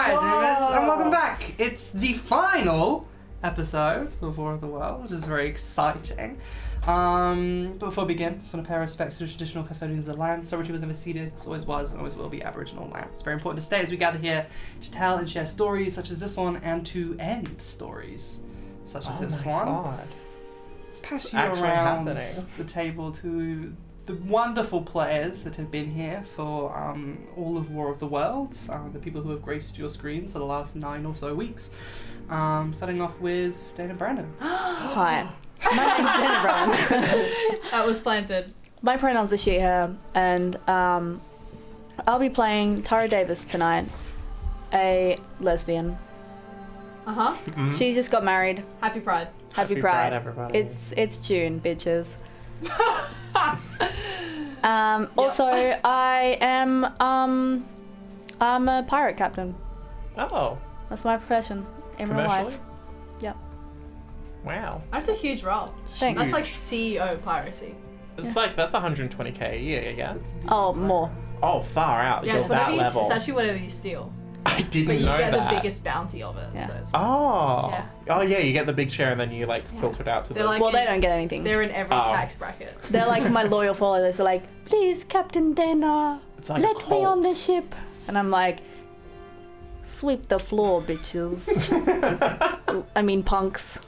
Hi, James, and welcome back. It's the final episode of War of the World, which is very exciting. But before we begin, just want to pay our respects to the traditional custodians of the land. Sovereignty was never ceded, it always was, and always will be Aboriginal land. It's very important to stay as we gather here to tell and share stories such as this one, and to end stories such as this one. God. Let's pass you around the table to the wonderful players that have been here for all of War of the Worlds, the people who have graced your screens for the last 9 or so weeks. Starting off with Dana Brandon. Hi, my name's Dana Brandon. That was planted. My pronouns are she, her, and I'll be playing Tara Davis tonight, a lesbian. Uh-huh. Mm-hmm. She just got married. Happy Pride. Happy Pride, everybody. It's June, bitches. Also, I am I'm a pirate captain. Oh. That's my profession in real life. Commercially? Yep. Wow. That's a huge role. Thanks. That's like CEO piracy. It's like, that's 120k a year, yeah? Oh, more. Oh, far out. Yeah, You're it's whatever that you, level. it's actually whatever you steal. I didn't But you know get that. the biggest bounty of it. Yeah. So it's, Oh. Yeah. Oh, yeah, you get the big share and then you, like, filter it out to They're the... like Well, they don't get anything. They're in every Oh. tax bracket. They're like my loyal followers. They're like, please, Captain Dana, It's like a let me on cult. the ship. And I'm like, sweep the floor, bitches. I mean, punks.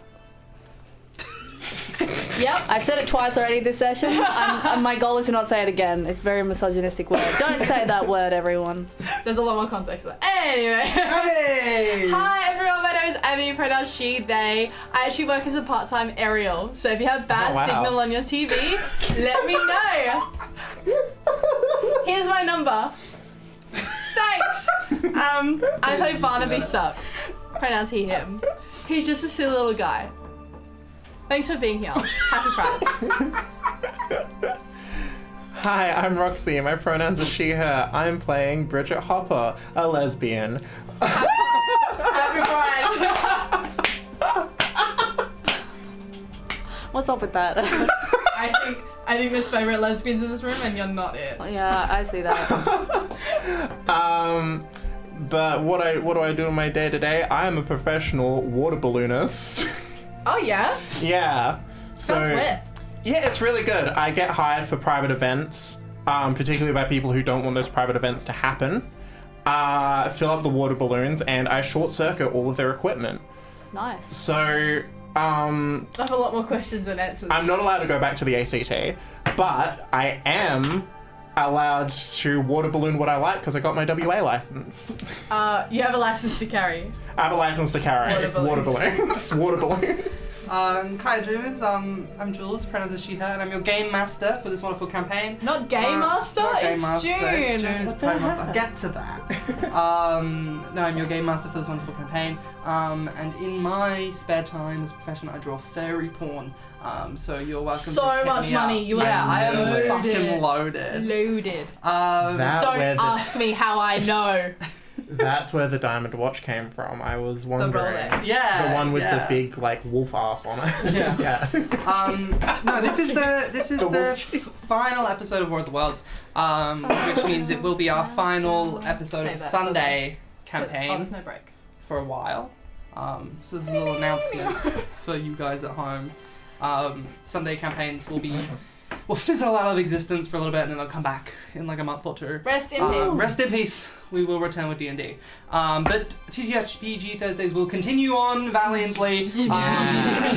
Yep. I've said it twice already this session. My goal is to not say it again. It's a very misogynistic word. Don't say that word, everyone. There's a lot more context to that. Anyway. Hey! Hi everyone, my name is Abby, pronouns she, they. I actually work as a part-time aerial, so if you have bad Oh, wow. signal on your TV, let me know. Here's my number. Thanks. I play Barnaby Sucks. Pronouns he, him. He's just a silly little guy. Thanks for being here. Happy Pride. Hi, I'm Roxie. My pronouns are she, her. I'm playing Bridget Hopper, a lesbian. Happy Pride. What's up with that? I think there's favorite lesbians in this room, and you're not it. Yeah, I see that. But what do I do in my day-to-day? I am a professional water balloonist. Oh yeah? Yeah. So, Sounds lit. yeah, it's really good. I get hired for private events, particularly by people who don't want those private events to happen. Fill up the water balloons, and I short-circuit all of their equipment. Nice. So, I have a lot more questions than answers. I'm not allowed to go back to the ACT, but I am allowed to water balloon what I like because I got my WA license. You have a license to carry. I have a license to carry Water balloons. Water balloons. Hi, dreamers. I'm Jules, pronouns are she, her, and I'm your game master for this wonderful campaign. Not Game Master? Not Game It's Master. June. It's June. It's Pride Month. I'll get to that. No, I'm your game master for this wonderful campaign. And in my spare time as a profession, I draw fairy porn. So you're welcome. So to hit much me money. up. You are yeah, I am loaded. fucking loaded. Loaded. Where Don't ask me how I know. That's where the diamond watch came from. I was wondering. Rolex. Yeah, The one with yeah. the big like wolf ass on it. Yeah. Yeah. No, this is the wolf cheese. final episode of War of the Worlds, which means it will be our final episode Save of that, Sunday Oh, campaign there's no break. for a while. So this is a little announcement for you guys at home. Sunday campaigns will fizzle out of existence for a little bit, and then they'll come back in like a month or two. Rest in peace. Rest in peace. We will return with D&D. But TTRPG Thursdays will continue on valiantly. Man, I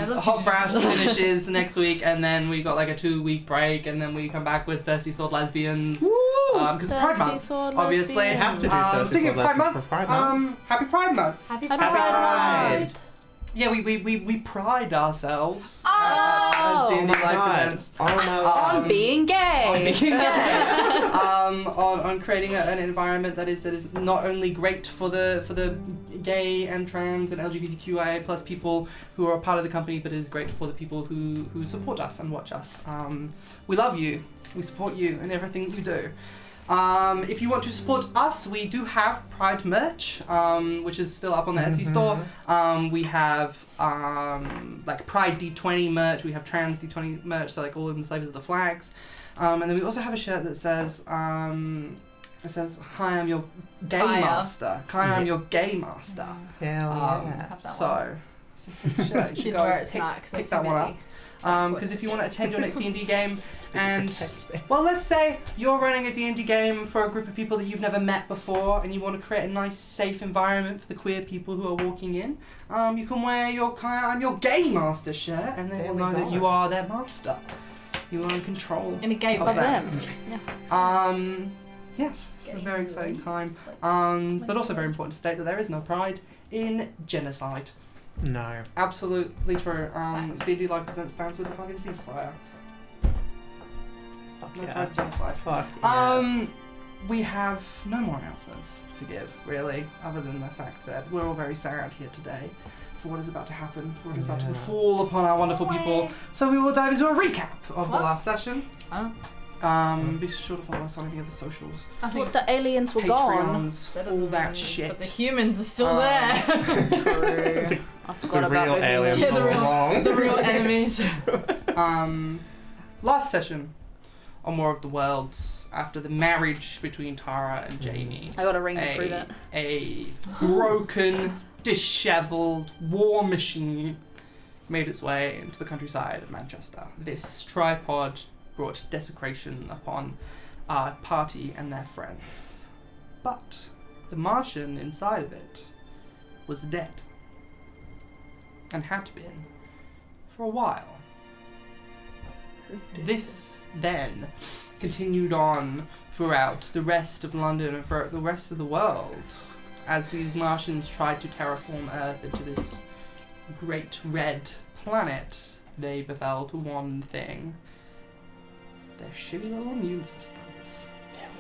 love Hot TTRPG. Brass finishes next week, and then we got like a 2-week break, and then we come back with Thirsty Sword Lesbians. Because Pride Month, obviously. You have to do Thirsty Speaking of Sword Pride Lesbians Month, for Pride Month. Happy Pride Month. Happy Happy Pride. Pride. Yeah, we pride ourselves Oh, at D&D my Live God. events. Oh my On God. being gay. On creating an environment that is not only great for the gay and trans and LGBTQIA plus people who are a part of the company, but is great for the people who support us and watch us. We love you. We support you in everything you do. If you want to support us, we do have Pride merch, which is still up on the Etsy store. We have like Pride D20 merch, we have Trans D20 merch, so like all in the flavors of the flags. And then we also have a shirt that says It says, "Hi, I'm your game Kaya. master. Kaya, I'm your game master." Yeah. Kaya, I'm your game master. Hell Have that So, one. it's a sick show. You should Didn't go wear it pick, tonight 'cause I pick was that too one up. busy. That's Because good. if you want to attend your next D&D game, and well, let's say you're running a D&D game for a group of people that you've never met before, and you want to create a nice, safe environment for the queer people who are walking in, you can wear your Kaya, I'm your game master shirt, and they There will we know that go. you are their master. You are in control. In a game Of Of them. them. Yes, it's a Getting very really, exciting time. like, But also very important to state that there is no pride in genocide. No. Absolutely true. Facts. D&D Live Presents stands with the fucking ceasefire. Fuck No yeah. pride in genocide. Fuck yes. We have no more announcements to give, really, other than the fact that we're all very sad here today for what is about to happen, for what is about to Yeah. befall upon our wonderful people. So we will dive into a recap of the What? last session. Huh? Be sure to follow us on any of the socials. I think What, the aliens were gone? Patreons, all that shit. But the humans are still Um, there. True. I The forgot about real the aliens Yeah, the all real- wrong. The real enemies. Last session on War of the Worlds, after the marriage between Tara and Jamie. I got a ring to prove it. A broken, disheveled war machine made its way into the countryside of Manchester. This tripod brought desecration upon our party and their friends. But the Martian inside of it was dead. And had been for a while. This then continued on throughout the rest of London and throughout the rest of the world as these Martians tried to terraform Earth into this great red planet. They befell to one thing: their shitty little immune systems.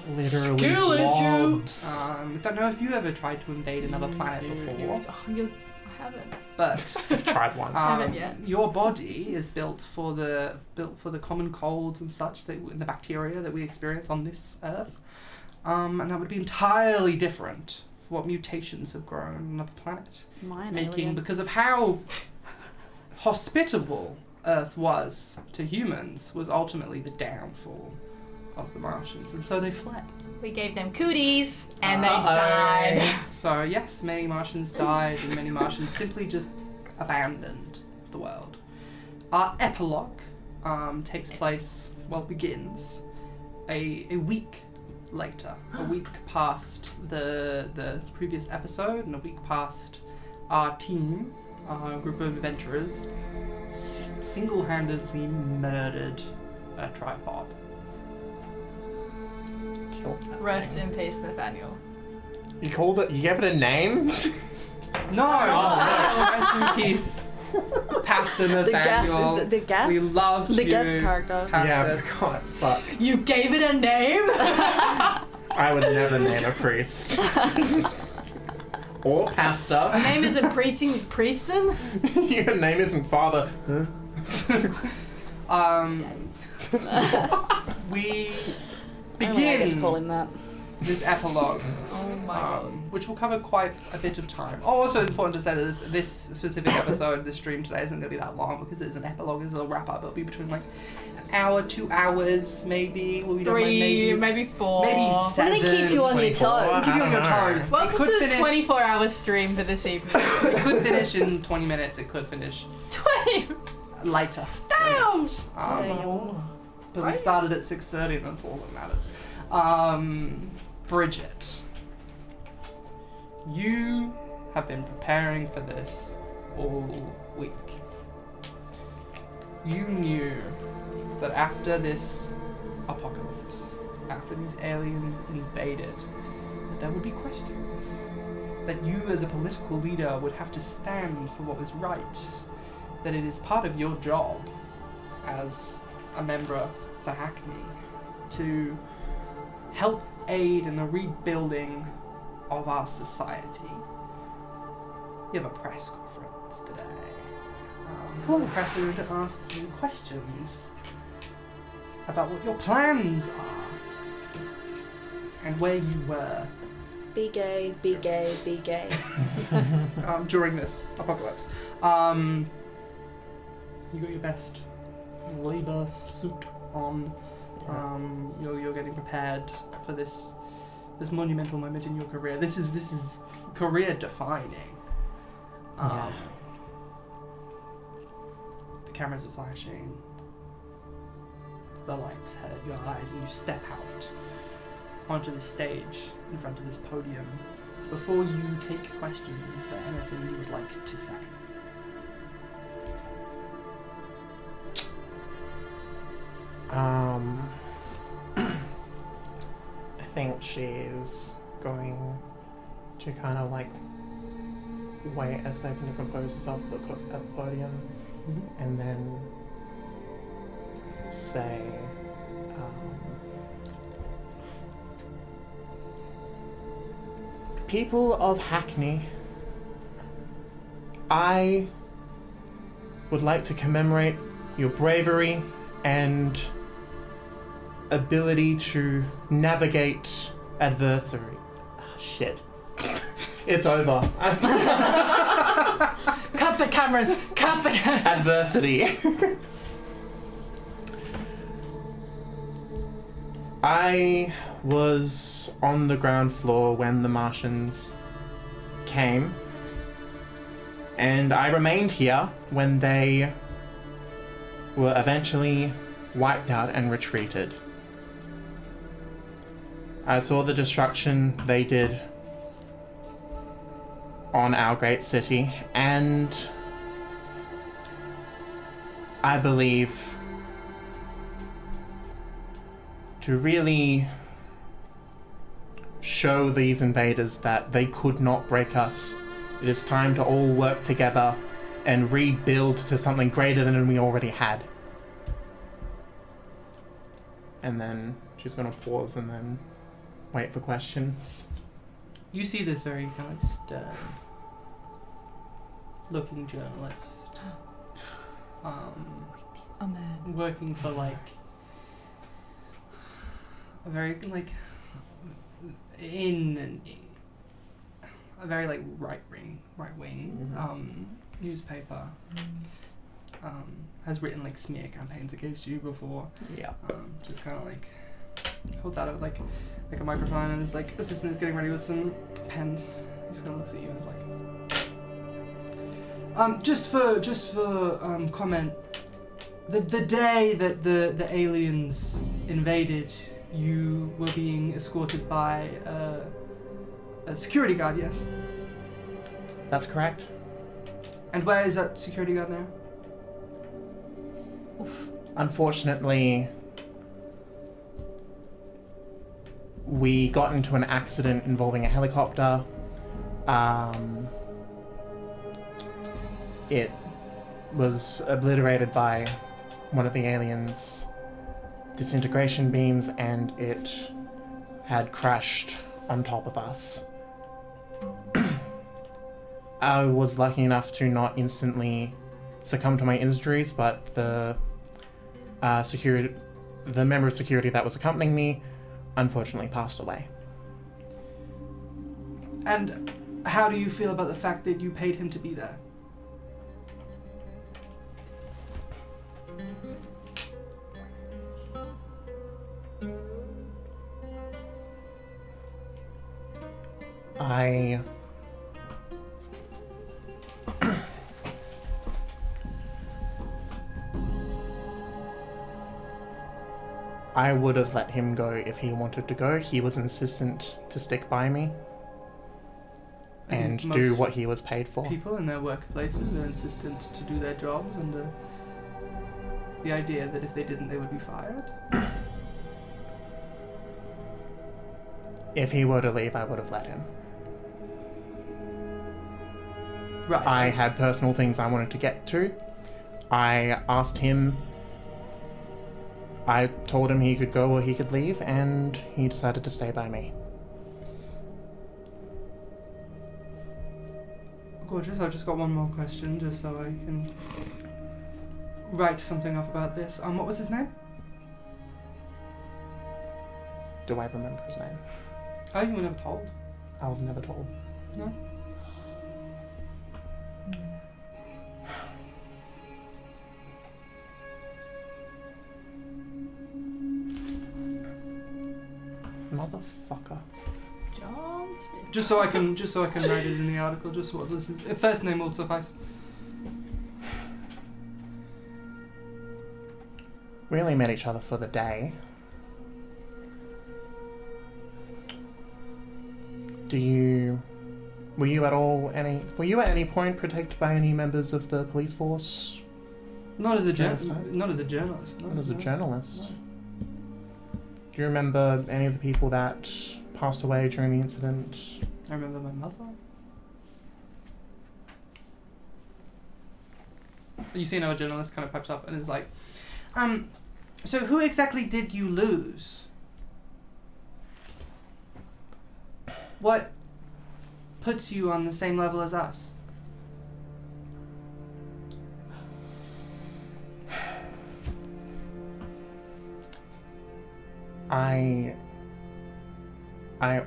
Literally Skill issue. blobs. Don't know if you ever tried to invade another planet before, I haven't. but I've tried once. Haven't yet. your body is built for the common colds and such that and the bacteria that we experience on this Earth, and that would be entirely different for what mutations have grown on another planet, Mine making alien. because of how hospitable Earth was to humans was ultimately the downfall of the Martians, and so they fled. We gave them cooties and they Uh-oh. died. So yes, many Martians died, and many Martians simply just abandoned the world. Our epilogue takes place, begins a week later, a week past the previous episode, and a week past our team, our group of adventurers, single-handedly murdered a tripod. Killed that Rest thing. in peace, Nathaniel. You called it? You gave it a name? No, rest in peace, Pastor Nathaniel. The gas. We loved The you, guest character. Pastor. Yeah, I forgot. Fuck. You gave it a name? I would never name a priest. Or pastor. Your name isn't Prieston? Your name isn't father. We I don't know, I get to call begin him that. this epilogue, Oh my god. which will cover quite a bit of time. Oh, also important to say that this specific episode, this stream today, isn't going to be that long because it's an epilogue, it's a little wrap up. It'll be between like an hour, 2 hours, maybe. Well, we don't mind, 3, maybe 4. maybe We're 7. gonna keep you on your 24. toes. Keep you on your I don't know. toes. Welcome It could to the finish- 24-hour stream for this evening. It could finish in 20 minutes. It could finish 20! later. Damn! But we Right. started at 6:30, and that's all that matters. Bridget, you have been preparing for this all week. You knew that after this apocalypse, after these aliens invaded, that there would be questions. That you as a political leader would have to stand for what was right. That it is part of your job as a member for Hackney to help aid in the rebuilding of our society. You have a press conference today. The press are going to ask you questions about what your plans are and where you were Be gay, be gay, be gay. during this apocalypse. You got your best labor suit on. You're getting prepared for this this monumental moment in your career. This is career defining. Yeah. The cameras are flashing. The lights hit your eyes, and you step out onto the stage in front of this podium. Before you take questions, is there anything you would like to say? I think she's going to kind of like wait a second to compose herself at the podium, and then say, people of Hackney, I would like to commemorate your bravery and ability to navigate adversary. Ah, shit. It's over. Cut the cameras! Cut the cameras! Adversity. I was on the ground floor when the Martians came, and I remained here when they were eventually wiped out and retreated. I saw the destruction they did on our great city, and I believe to really show these invaders that they could not break us, it is time to all work together and rebuild to something greater than we already had. And then she's gonna pause and then wait for questions. You see this very kind of stern looking journalist Amen. working for like a very like in a very like right wing newspaper. Has written like smear campaigns against you before. Yeah. Just kind of like holds out like a microphone, and his like assistant is getting ready with some pens. He just kind of looks at you and is like, just for comment, the day that the aliens invaded, you were being escorted by a security guard, yes? That's correct. And where is that security guard now? Oof. Unfortunately, we got into an accident involving a helicopter. It was obliterated by one of the aliens' disintegration beams, and it had crashed on top of us. I was lucky enough to not instantly succumb to my injuries, but the member of security that was accompanying me unfortunately passed away. And how do you feel about the fact that you paid him to be there? I would have let him go if he wanted to go. He was insistent to stick by me I and think do most what he was paid for. People in their workplaces are insistent to do their jobs under the idea that if they didn't, they would be fired. If he were to leave, I would have let him. Right. I had personal things I wanted to get to. I asked him. I told him he could go or he could leave, and he decided to stay by me. Gorgeous. I've just got one more question, just so I can write something up about this. What was his name? Do I remember his name? Oh, you were never told. I was never told. No. Motherfucker. Just so I can write it in the article. Just what this is. First name will suffice. We only met each other for the day. Were you at any point protected by any members of the police force? Not as a Journalist. not as a journalist. No, Not as a no, journalist. no. Do you remember any of the people that passed away during the incident? I remember my mother. You see another journalist kind of pipes up and is like, so who exactly did you lose? What puts you on the same level as us? I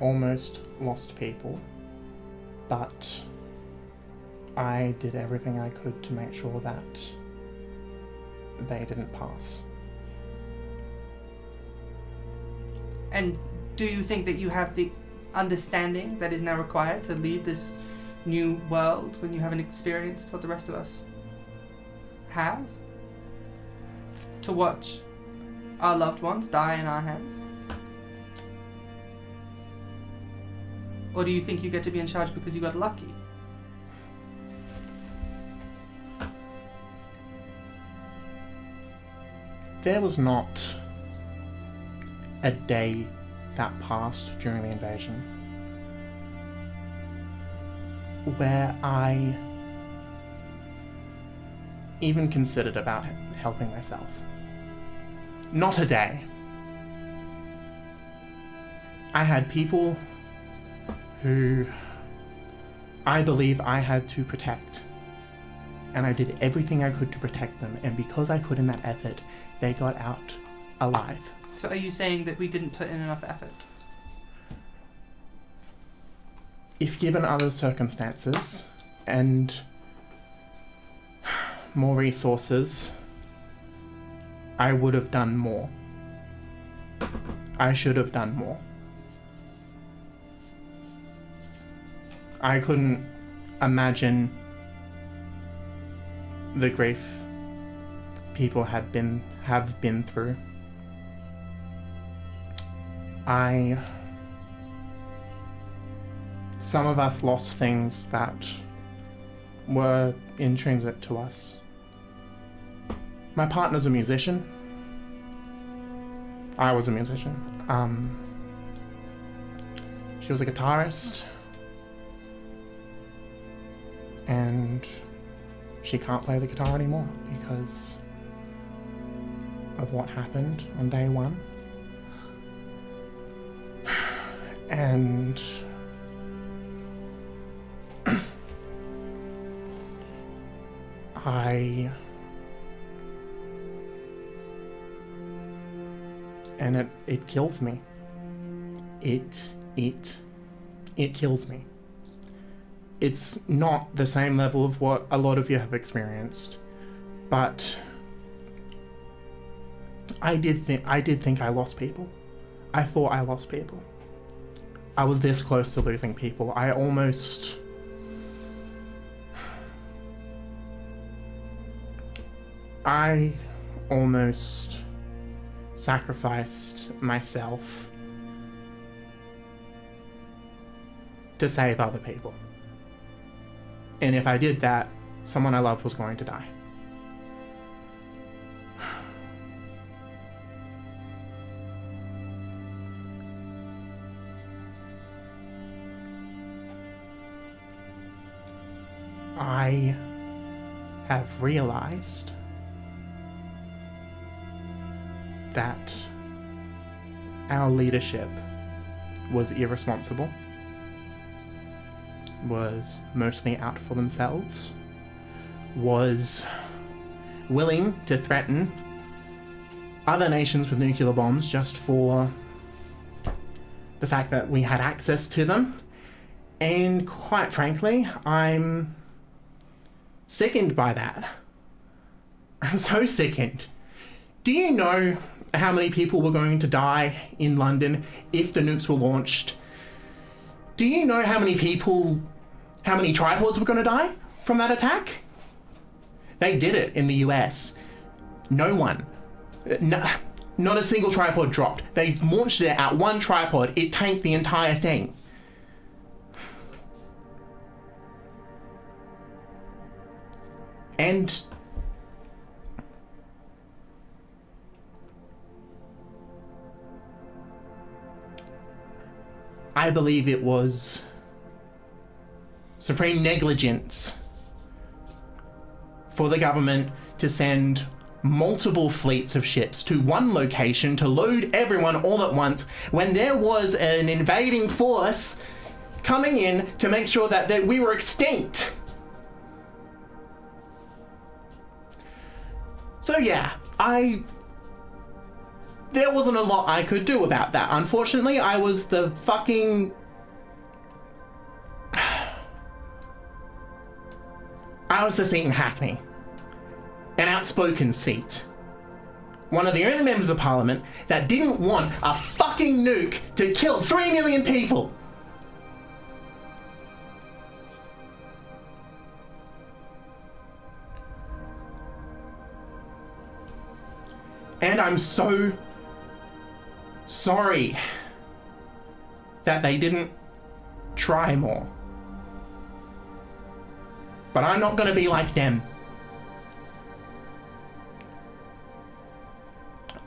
almost lost people, but I did everything I could to make sure that they didn't pass. And do you think that you have the understanding that is now required to lead this new world when you haven't experienced what the rest of us have? To watch our loved ones die in our hands? Or do you think you get to be in charge because you got lucky? There was not a day that passed during the invasion where I even considered about helping myself. Not a day. I had people who I believe I had to protect, and I did everything I could to protect them, and because I put in that effort, they got out alive. So are you saying that we didn't put in enough effort? If given other circumstances and more resources, I would have done more. I should have done more. I couldn't imagine the grief people have been through. Some of us lost things that were intrinsic to us. My partner's a musician. I was a musician. She was a guitarist. And she can't play the guitar anymore because of what happened on day one. And it kills me. It kills me. It's not the same level of what a lot of you have experienced, but I did think I lost people. I thought I lost people. I was this close to losing people. I almost sacrificed myself to save other people. And if I did that, someone I loved was going to die. I have realized that our leadership was irresponsible, was mostly out for themselves, was willing to threaten other nations with nuclear bombs just for the fact that we had access to them. And quite frankly, I'm sickened by that. I'm so sickened. Do you know how many people were going to die in London if the nukes were launched Do you know how many tripods were going to die from that attack? They did it in the US. No one. Not a single tripod dropped. They launched it at one tripod. It tanked the entire thing. And I believe it was supreme negligence for the government to send multiple fleets of ships to one location to load everyone all at once when there was an invading force coming in to make sure that we were extinct. So yeah, there wasn't a lot I could do about that. Unfortunately, I was the fucking... I was the seat in Hackney. An outspoken seat. One of the only members of parliament that didn't want a fucking nuke to kill 3 million people. And I'm so sorry that they didn't try more. But I'm not gonna be like them.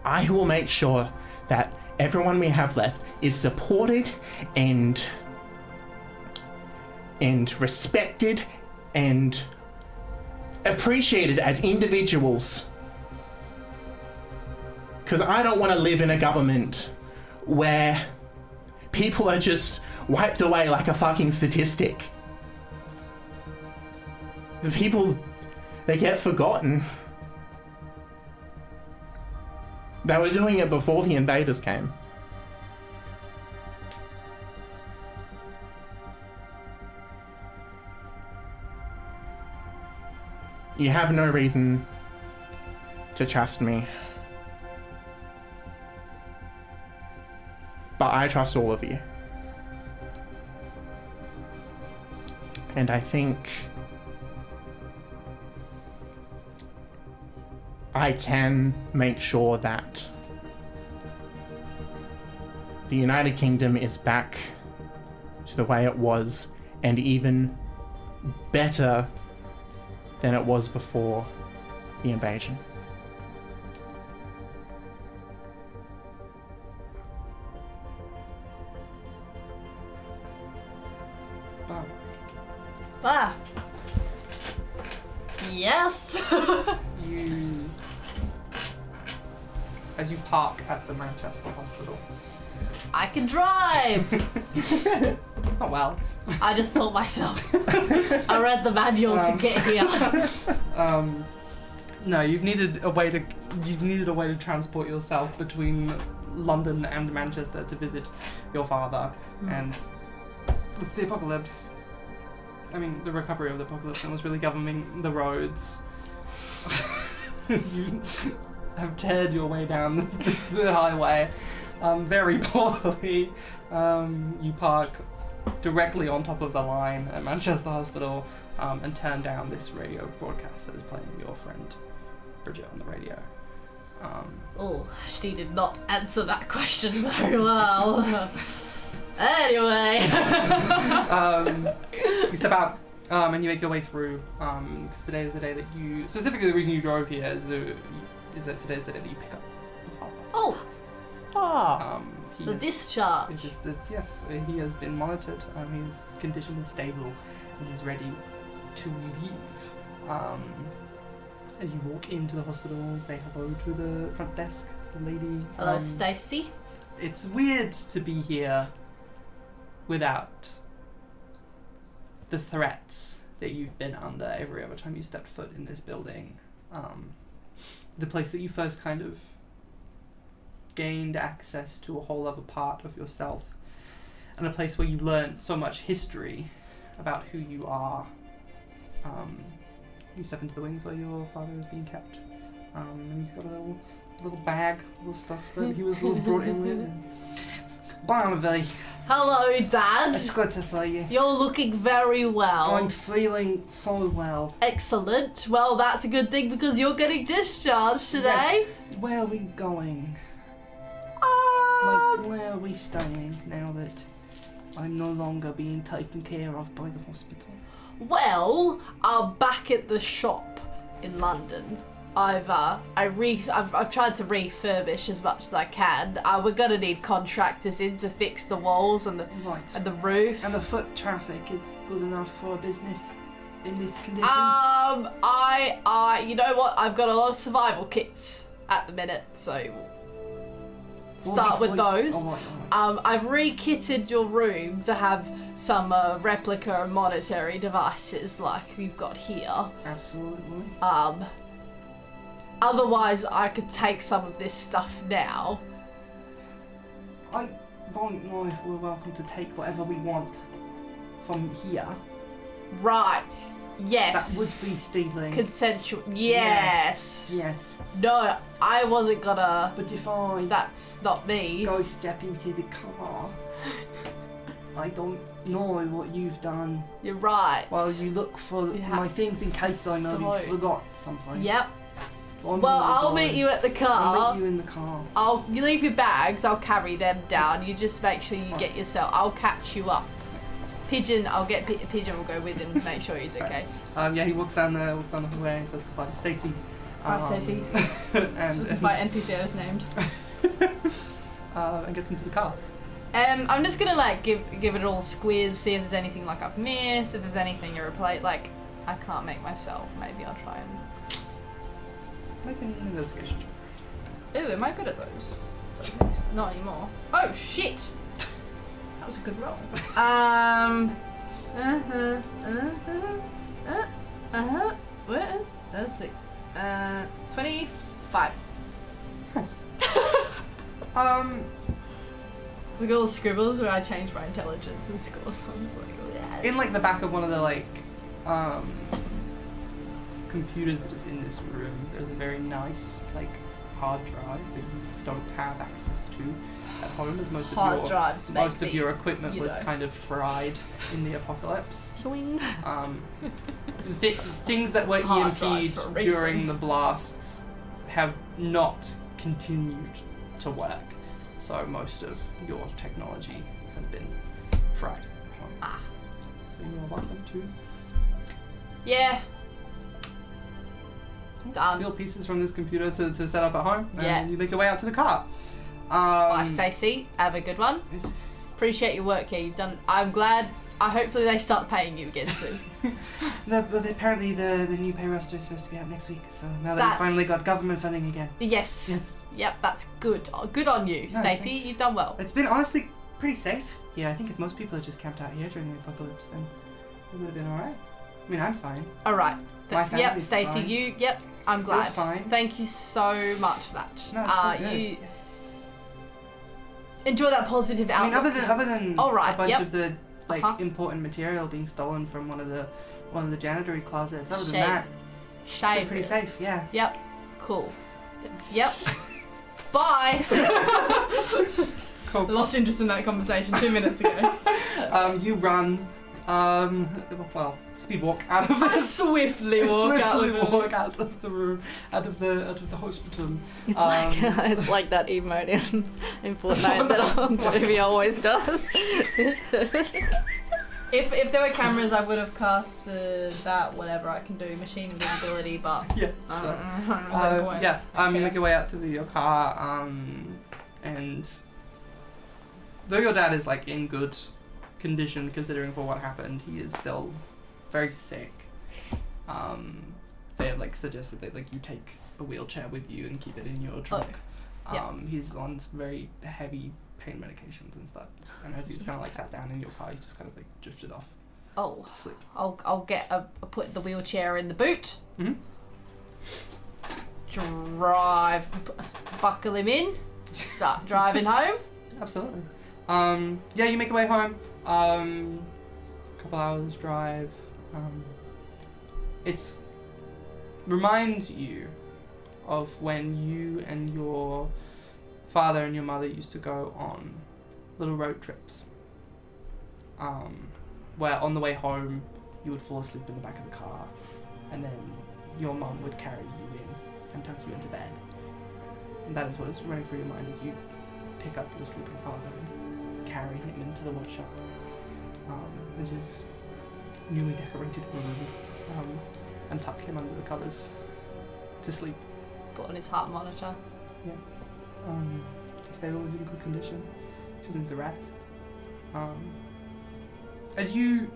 I will make sure that everyone we have left is supported and respected and appreciated as individuals. Because I don't want to live in a government where people are just wiped away like a fucking statistic. The people, they get forgotten. They were doing it before the invaders came. You have no reason to trust me. But I trust all of you. And I think I can make sure that the United Kingdom is back to the way it was, and even better than it was before the invasion. Ah. Yes. As you park at the Manchester hospital. I can drive. Oh well. I just told myself. I read the manual to get here. No, you've needed a way to transport yourself between London and Manchester to visit your father, and it's the apocalypse. I mean, the recovery of the apocalypse, and was really governing the roads. As you have teared your way down the highway very poorly. You park directly on top of the line at Manchester Hospital and turn down this radio broadcast that is playing your friend Bridget on the radio. Oh, she did not answer that question very well. Anyway. You step out and you make your way through, because today is the day that you, specifically the reason you drove here is that today's the day that you pick up the father. Oh, the Is discharge. just that, yes, he has been monitored, his condition is stable, and he's ready to leave. As you walk into the hospital, say hello to the front desk, the lady. Hello, Stacey. It's weird to be here without the threats that you've been under every other time you stepped foot in this building. The place that you first kind of gained access to a whole other part of yourself, and a place where you learned so much history about who you are. You step into the wings where your father is being kept, and he's got a little bag, little stuff that he was sort of brought in with. Barnaby, Hello, Dad. It's good to see you. You're looking very well. I'm feeling so well. Excellent. Well, that's a good thing because you're getting discharged today. Where are we going? Where are we staying now that I'm no longer being taken care of by the hospital? Well, I'm back at the shop in London. I've tried to refurbish as much as I can. We're gonna need contractors in to fix the walls and the roof. And the foot traffic is good enough for a business in this condition. You know what? I've got a lot of survival kits at the minute, so we'll start with those. All right. I've re-kitted your room to have some replica monetary devices like we've got here. Absolutely. Otherwise, I could take some of this stuff now. I don't know if we're welcome to take whatever we want from here. Right. Yes. That would be stealing. Consensual. Yes. Yes. No, I wasn't gonna. But if I That's not me. go step into the car, I don't know what you've done. You're right. While you look for my things in case I maybe Don't. forgot something. Yep. So Well, I'll meet you at the car. I'll meet you in the car. You leave your bags. I'll carry them down. You just make sure you get yourself. I'll catch you up. Pigeon, I'll get Pigeon. Will go with him to make sure he's okay. Yeah, he walks down the hallway and says goodbye to Stacy. Bye, Stacey. and By NPC I was named. and gets into the car. I'm just gonna like give it all a squiz, see if there's anything like I've missed, if there's anything you replay. Like I can't make myself. Maybe I'll try and. Make an investigation. Ooh, am I good at those? Not anymore. Oh shit! That was a good roll. What? That's 6. 25. Nice. We got all scribbles where I changed my intelligence and scores. So I was like, yeah. In like the back of one of the computers that is in this room, there's a very nice hard drive that you don't have access to at home, as most of your equipment was kind of fried in the apocalypse. Swing. Things that were Hard drive EMP'd for a during reason. the blasts have not continued to work, so most of your technology has been fried at home. So you are welcome to Yeah. Done. steal pieces from this computer to set up at home, and Yeah. you make your way out to the car. Bye, Stacey. Have a good one. It's- Appreciate your work here. You've done. I'm glad. Hopefully they start paying you again soon. but apparently the new pay roster is supposed to be out next week, so now that we finally got government funding again. Yes. Yes. Yep. That's good. Good on you, No, Stacey. You've done well. It's been honestly pretty safe. Yeah, I think if most people had just camped out here during the apocalypse, then it would have been alright. I mean, I'm fine. All right. My family's Yep, Stacey. fine. You. Yep. I'm glad. fine. Thank you so much for that. No, it's all good. You enjoy that positive I mean, outlook. other than All right, a bunch yep. of the Uh-huh. important material being stolen from one of the janitorial closets, other than Shame. that, it's been Shame. pretty safe. Yeah. Yep. Cool. Yep. Bye. Cool. Lost interest in that conversation 2 minutes ago. You run. Well, speed walk out of I the. swiftly walk out Swiftly of the walk out of the room, out of the hospital. It's it's like that emote in Fortnite that Olivia always does. If there were cameras, I would have casted that whatever I can do, machine invisibility, but Yeah. I sure. don't know. Is that the point? Yeah. You Okay. make your way out to your car, and though your dad is in good condition considering for what happened, he is still very sick. They have suggested that you take a wheelchair with you and keep it in your trunk. yeah. He's on some very heavy pain medications and stuff, and as he's kind of sat down in your car, he's just kind of drifted off Oh, to sleep. I'll put the wheelchair in the boot. Mm-hmm. Drive, buckle him in, start driving home. Absolutely. Yeah, you make your way home. A couple hours drive. It's reminds you of when you and your father and your mother used to go on little road trips where on the way home you would fall asleep in the back of the car, and then your mum would carry you in and tuck you into bed. And that is what is running through your mind as you pick up your sleeping father and carry him into the workshop, which is newly decorated room, and tuck him under the covers to sleep. Put on his heart monitor. Yeah. Stable is in good condition. She just needs a rest. As you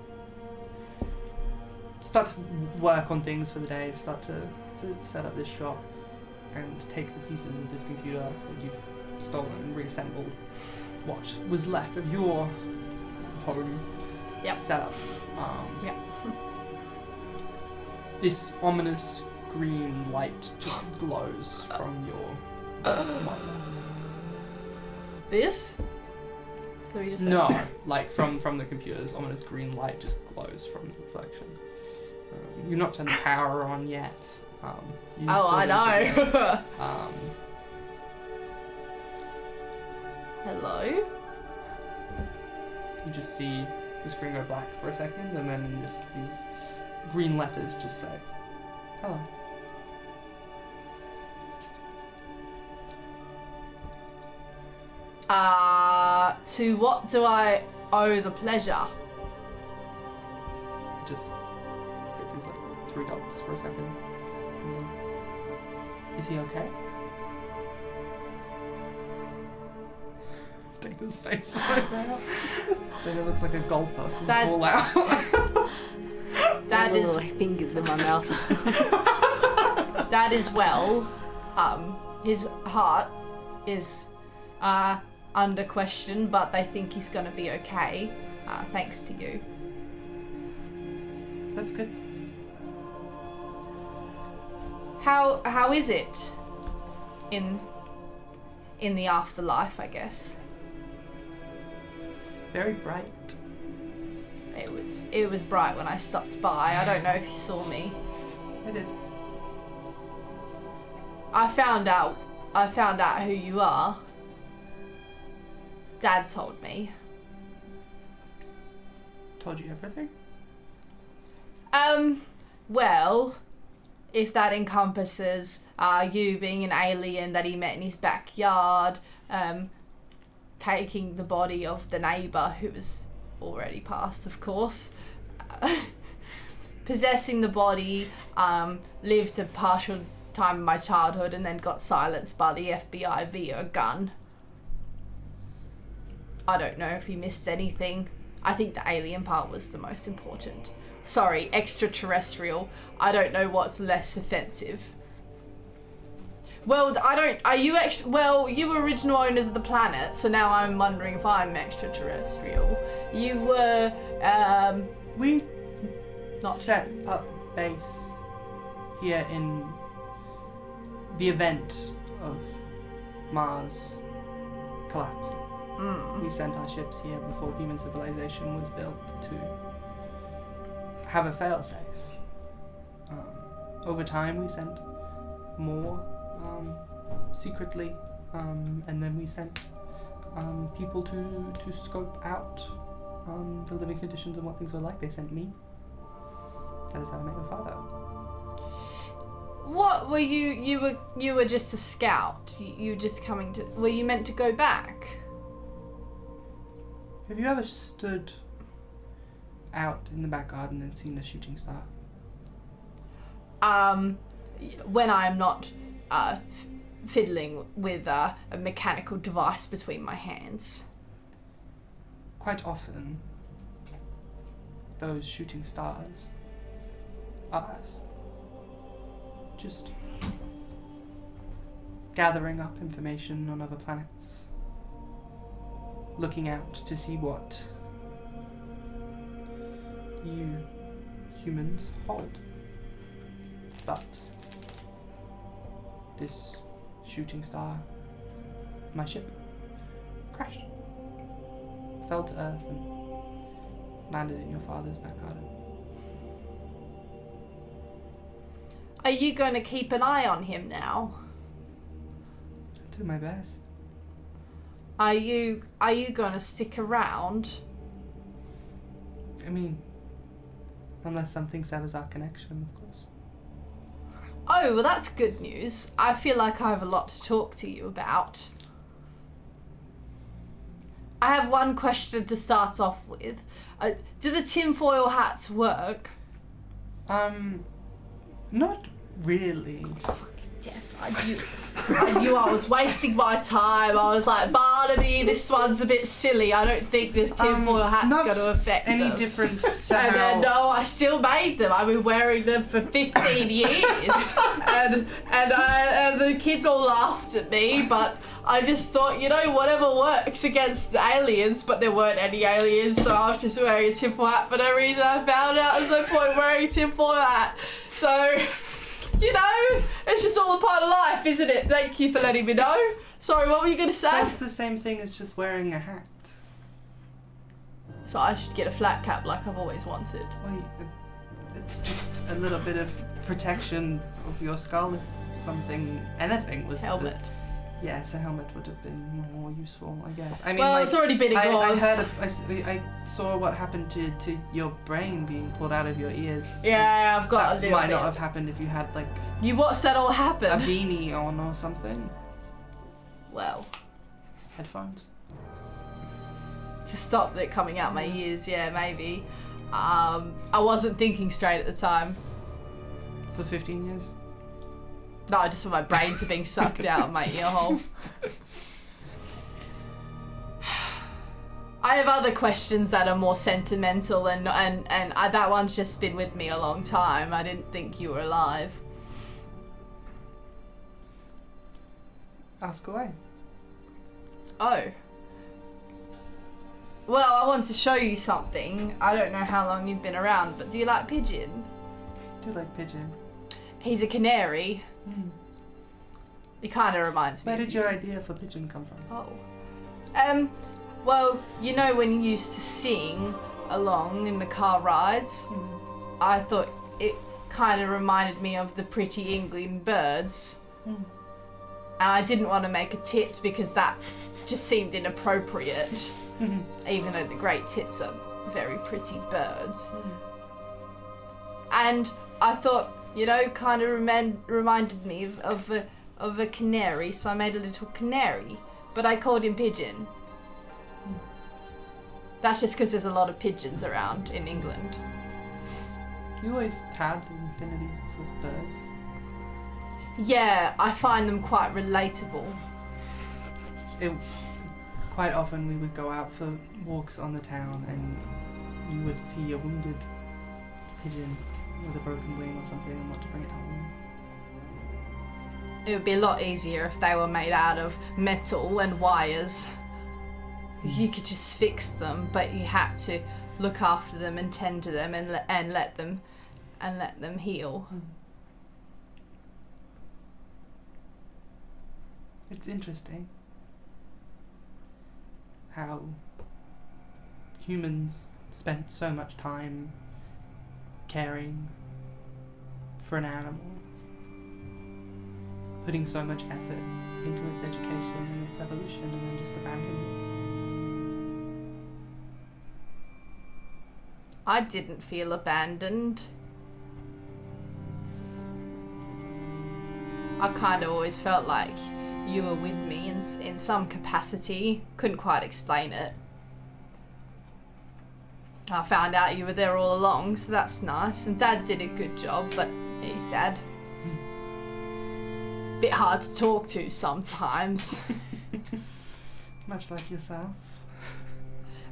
start to work on things for the day, start to set up this shop and take the pieces of this computer that you've stolen and reassemble what was left of your home setup. This ominous green light just glows from your monitor. This? What you just said? No, like from the computer's ominous green light just glows from the reflection. You've not turned the power on yet. I know. Hello? You just see the screen go black for a second, and then these green letters just say, "Hello." To what do I owe the pleasure? Just get these like 3 dots for a second. Is he okay? Dana's face right now. Dana looks like a gulper from Fallout. Dad is my fingers in my mouth. Dad is well. His heart is under question, but they think he's gonna be okay. Thanks to you. That's good. How is it in the afterlife, I guess? Very bright. It was bright when I stopped by. I don't know if you saw me. I did. I found out who you are. Dad told me. Told you everything? Well, if that encompasses you being an alien that he met in his backyard, taking the body of the neighbour who was already passed, of course, possessing the body, lived a partial time in my childhood and then got silenced by the FBI via a gun. I don't know if he missed anything. I think the alien part was the most important. Sorry, extraterrestrial. I don't know what's less offensive. Well, you were original owners of the planet, so now I'm wondering if I'm extraterrestrial. You were, We not set up base here in the event of Mars collapsing. We sent our ships here before human civilization was built to have a failsafe. Over time, we sent more secretly, and then we sent people to scope out the living conditions and what things were like. They sent me. That is how I met your father. What were you? You were just a scout. You were just coming to. Were you meant to go back? Have you ever stood out in the back garden and seen a shooting star? When I am not fiddling with a mechanical device between my hands. Quite often, those shooting stars are us. Just gathering up information on other planets. Looking out to see what you humans hold. But this shooting star, my ship, crashed. Fell to Earth and landed in your father's back garden. Are you going to keep an eye on him now? I do my best. Are you going to stick around? I mean, unless something severs our connection, of course. Oh, well, that's good news. I feel like I have a lot to talk to you about. I have one question to start off with. Do the tinfoil hats work? Not really. Yeah, I knew I was wasting my time. I was like, Barnaby, this one's a bit silly. I don't think this tinfoil hat's Not going to affect any them. different to And how... then, no, I still made them. I've been wearing them for 15 years. and the kids all laughed at me, but I just thought, whatever works against aliens, but there weren't any aliens, so I was just wearing a tinfoil hat for no reason. I found out there's no point wearing a tinfoil hat. So, it's just all a part of life, isn't it? Thank you for letting me know. Sorry, what were you going to say? That's the same thing as just wearing a hat. So I should get a flat cap like I've always wanted. Well, it's just a little bit of protection of your skull if anything was Helmet. Yes, a helmet would have been more useful, I guess. I mean, Well, it's already been ignored. I saw what happened to your brain being pulled out of your ears. Yeah, I've got a That little might bit. not have happened if you had like You watched that all a happen? beanie on or something. Well, Headphones. to stop it coming out my ears, yeah, maybe. I wasn't thinking straight at the time. For 15 years. No, just when my brains are being sucked out of my ear hole. I have other questions that are more sentimental, and that one's just been with me a long time. I didn't think you were alive. Ask away. Oh. Well, I want to show you something. I don't know how long you've been around, but do you like Pigeon? I do like pigeon. He's a canary. He kind of reminds me Where of did you. your idea for pigeon come from? Oh. Well, when you used to sing along in the car rides, I thought it kind of reminded me of the Pretty England birds. And I didn't want to make a tit because that just seemed inappropriate, even though the great tits are very pretty birds. And I thought, kind of reminded me of a canary, so I made a little canary, but I called him Pigeon. That's just because there's a lot of pigeons around in England. You always had an affinity for birds. Yeah, I find them quite relatable. Quite often we would go out for walks on the town and you would see a wounded pigeon with a broken wing or something and want to bring it home. It would be a lot easier if they were made out of metal and wires. Because you could just fix them, but you had to look after them and tend to them and let them heal. It's interesting how humans spent so much time caring for an animal, putting so much effort into its education and its evolution, and then just abandoned it. I didn't feel abandoned. I kind of always felt like you were with me in some capacity. Couldn't quite explain it. I found out you were there all along, so that's nice. And Dad did a good job, but he's Dad. Bit hard to talk to sometimes. Much like yourself.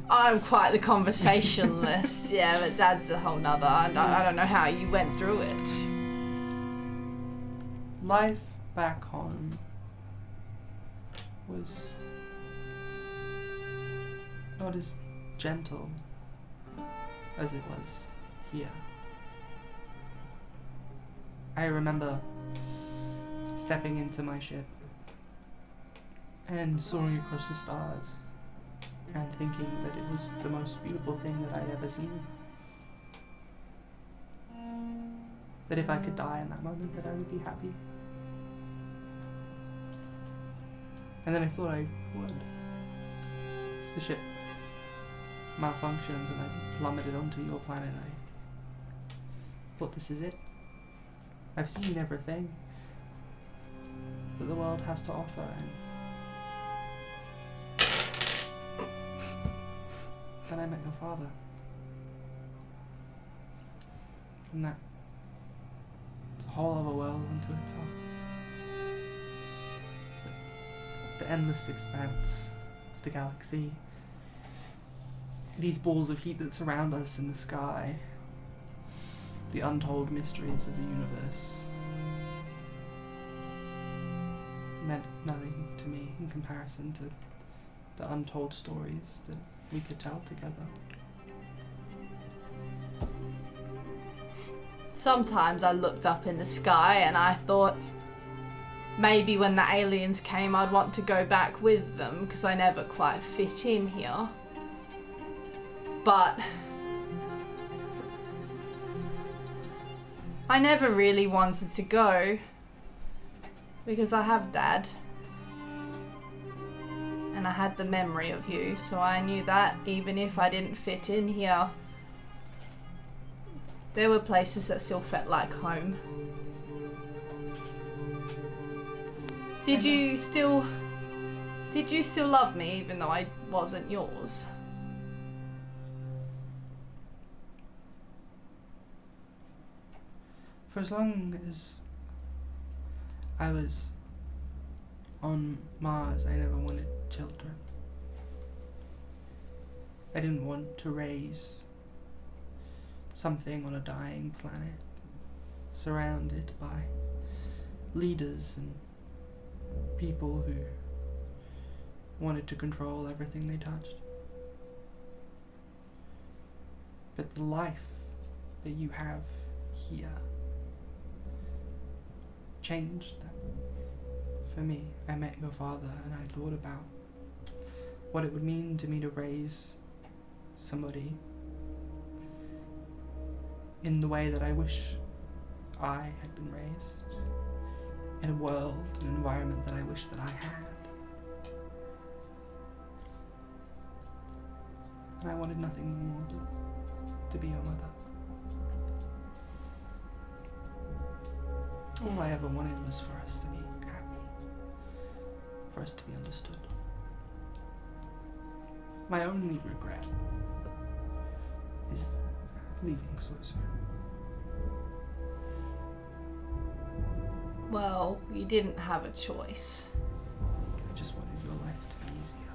I'm quite the conversationalist, yeah, but Dad's a whole nother. I don't know how you went through it. Life back home was not as gentle as it was here. I remember stepping into my ship and soaring across the stars and thinking that it was the most beautiful thing that I'd ever seen. That if I could die in that moment, that I would be happy. And then I thought I would. The ship malfunctioned and I plummeted onto your planet. I thought, this is it. I've seen everything that the world has to offer, and then I met your father. And that it's a whole other world unto itself. The endless expanse of the galaxy. These balls of heat that surround us in the sky. The untold mysteries of the universe. Meant nothing to me in comparison to the untold stories that we could tell together. Sometimes I looked up in the sky and I thought maybe when the aliens came I'd want to go back with them because I never quite fit in here. But I never really wanted to go because I have Dad. And I had the memory of you, so I knew that even if I didn't fit in here, there were places that still felt like home. Did you still love me even though I wasn't yours? For as long as I was on Mars, I never wanted children. I didn't want to raise something on a dying planet, surrounded by leaders and people who wanted to control everything they touched. But the life that you have here changed that for me. I met your father and I thought about what it would mean to me to raise somebody in the way that I wish I had been raised, in a world, an environment that I wish that I had. And I wanted nothing more than to be your mother. All I ever wanted was for us to be happy, for us to be understood. My only regret is leaving so soon. Well, you didn't have a choice. I just wanted your life to be easier.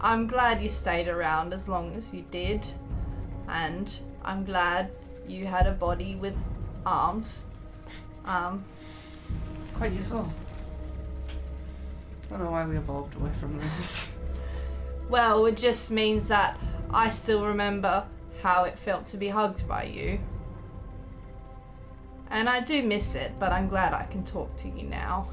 I'm glad you stayed around as long as you did, and I'm glad you had a body with arms. Quite useful. I don't know why we evolved away from this. Well, it just means that I still remember how it felt to be hugged by you. And I do miss it, but I'm glad I can talk to you now.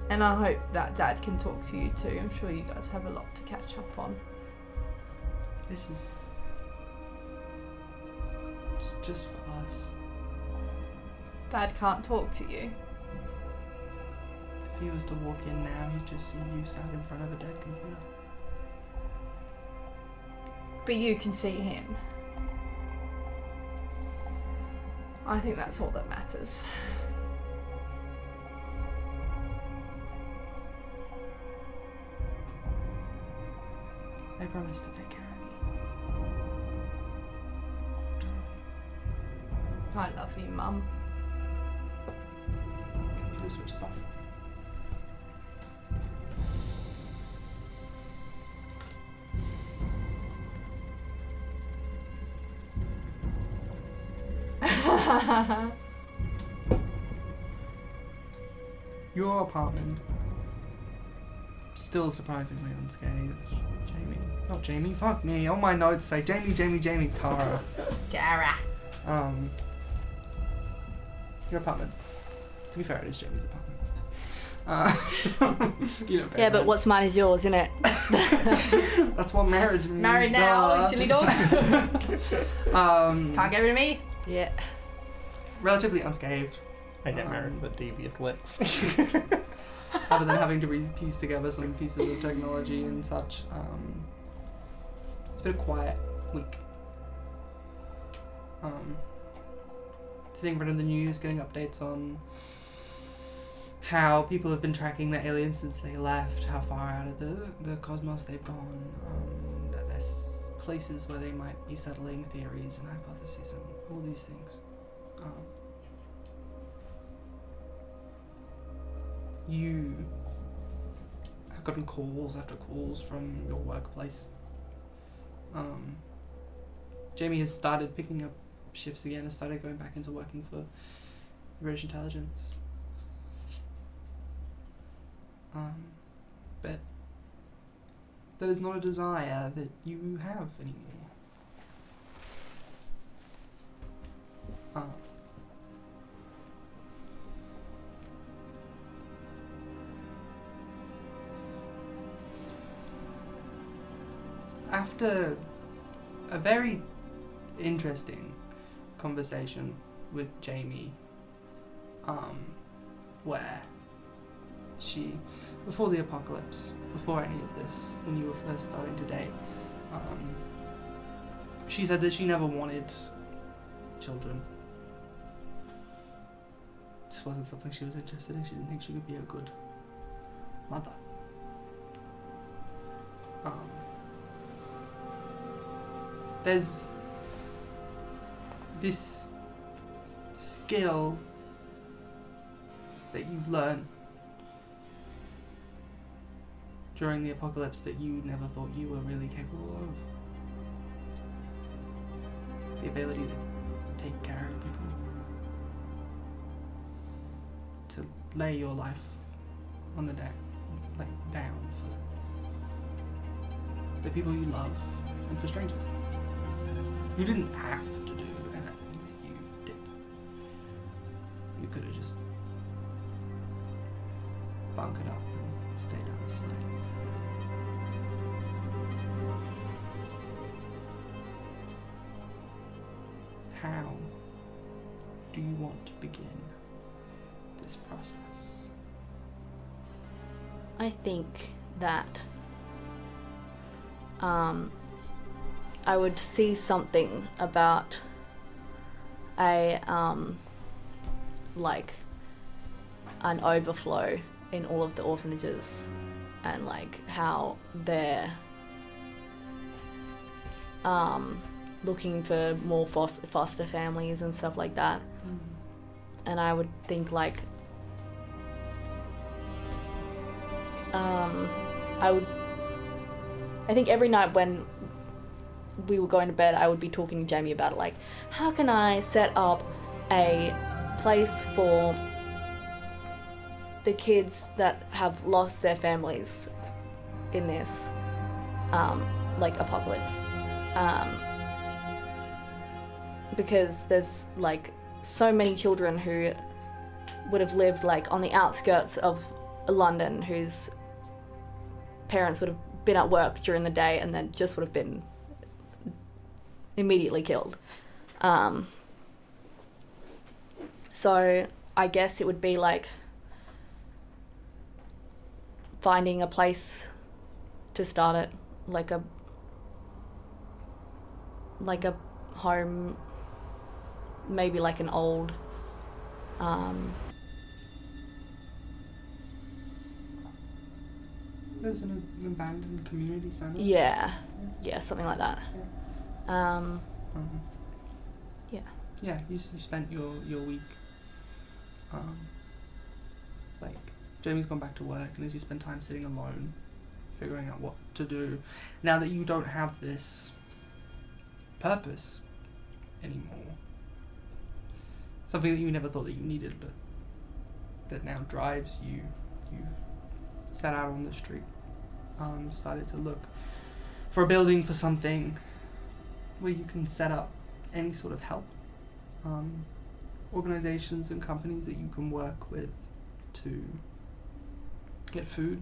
And I hope that Dad can talk to you too. I'm sure you guys have a lot to catch up on. This is it's just for us. Dad can't talk to you. If he was to walk in now, he'd just see you sat in front of a dead computer. But you can see him. I think that's all that matters. I promise to take care of you. I love you, Mum. Computer switches off. Your apartment, still surprisingly unscathed. Jamie. Not Jamie, fuck me. All my notes say Jamie, Tara. Dara. Your apartment. To be fair, it is Jamie's apartment. You know better. Yeah, but what's mine is yours, isn't it? That's what marriage means. Married now, you silly dog. Can't get rid of me. Yeah. Relatively unscathed. I get married with devious lips. Other than having to piece together some pieces of technology and such, it's been a quiet week. Sitting in front of the news, getting updates on how people have been tracking the aliens since they left, how far out of the cosmos they've gone, that there's places where they might be settling, theories and hypotheses and all these things. You have gotten calls after calls from your workplace. Jamie has started picking up shifts again and started going back into working for the British intelligence. But that is not a desire that you have anymore. After a very interesting conversation with Jamie, where she, before the apocalypse, before any of this, when you were first starting to date, she said that she never wanted children. Just wasn't something she was interested in. She didn't think she could be a good mother. There's this skill that you learn during the apocalypse that you never thought you were really capable of. The ability to take care of people. To lay your life on the deck, down for the people you love and for strangers. You didn't have to do anything that you did. You could have just bunkered up and stayed out of sight. How do you want to begin this process? I think that I would see something about a like an overflow in all of the orphanages, and like how they're looking for more foster families and stuff like that. And I would think like I think every night when we were going to bed, I would be talking to Jamie about it, like, how can I set up a place for the kids that have lost their families in this, like, apocalypse. Because there's, like, so many children who would have lived, like, on the outskirts of London, whose parents would have been at work during the day and then just would have been immediately killed. So I guess it would be like finding a place to start it, like a home, maybe like an old There's an abandoned community center. yeah, something like that. Yeah, you spent your week, like, Jamie's gone back to work, and as you spend time sitting alone, figuring out what to do, now that you don't have this purpose anymore, something that you never thought that you needed, but that now drives you, you set out on the street, started to look for a building, for something where you can set up any sort of help, organizations and companies that you can work with to get food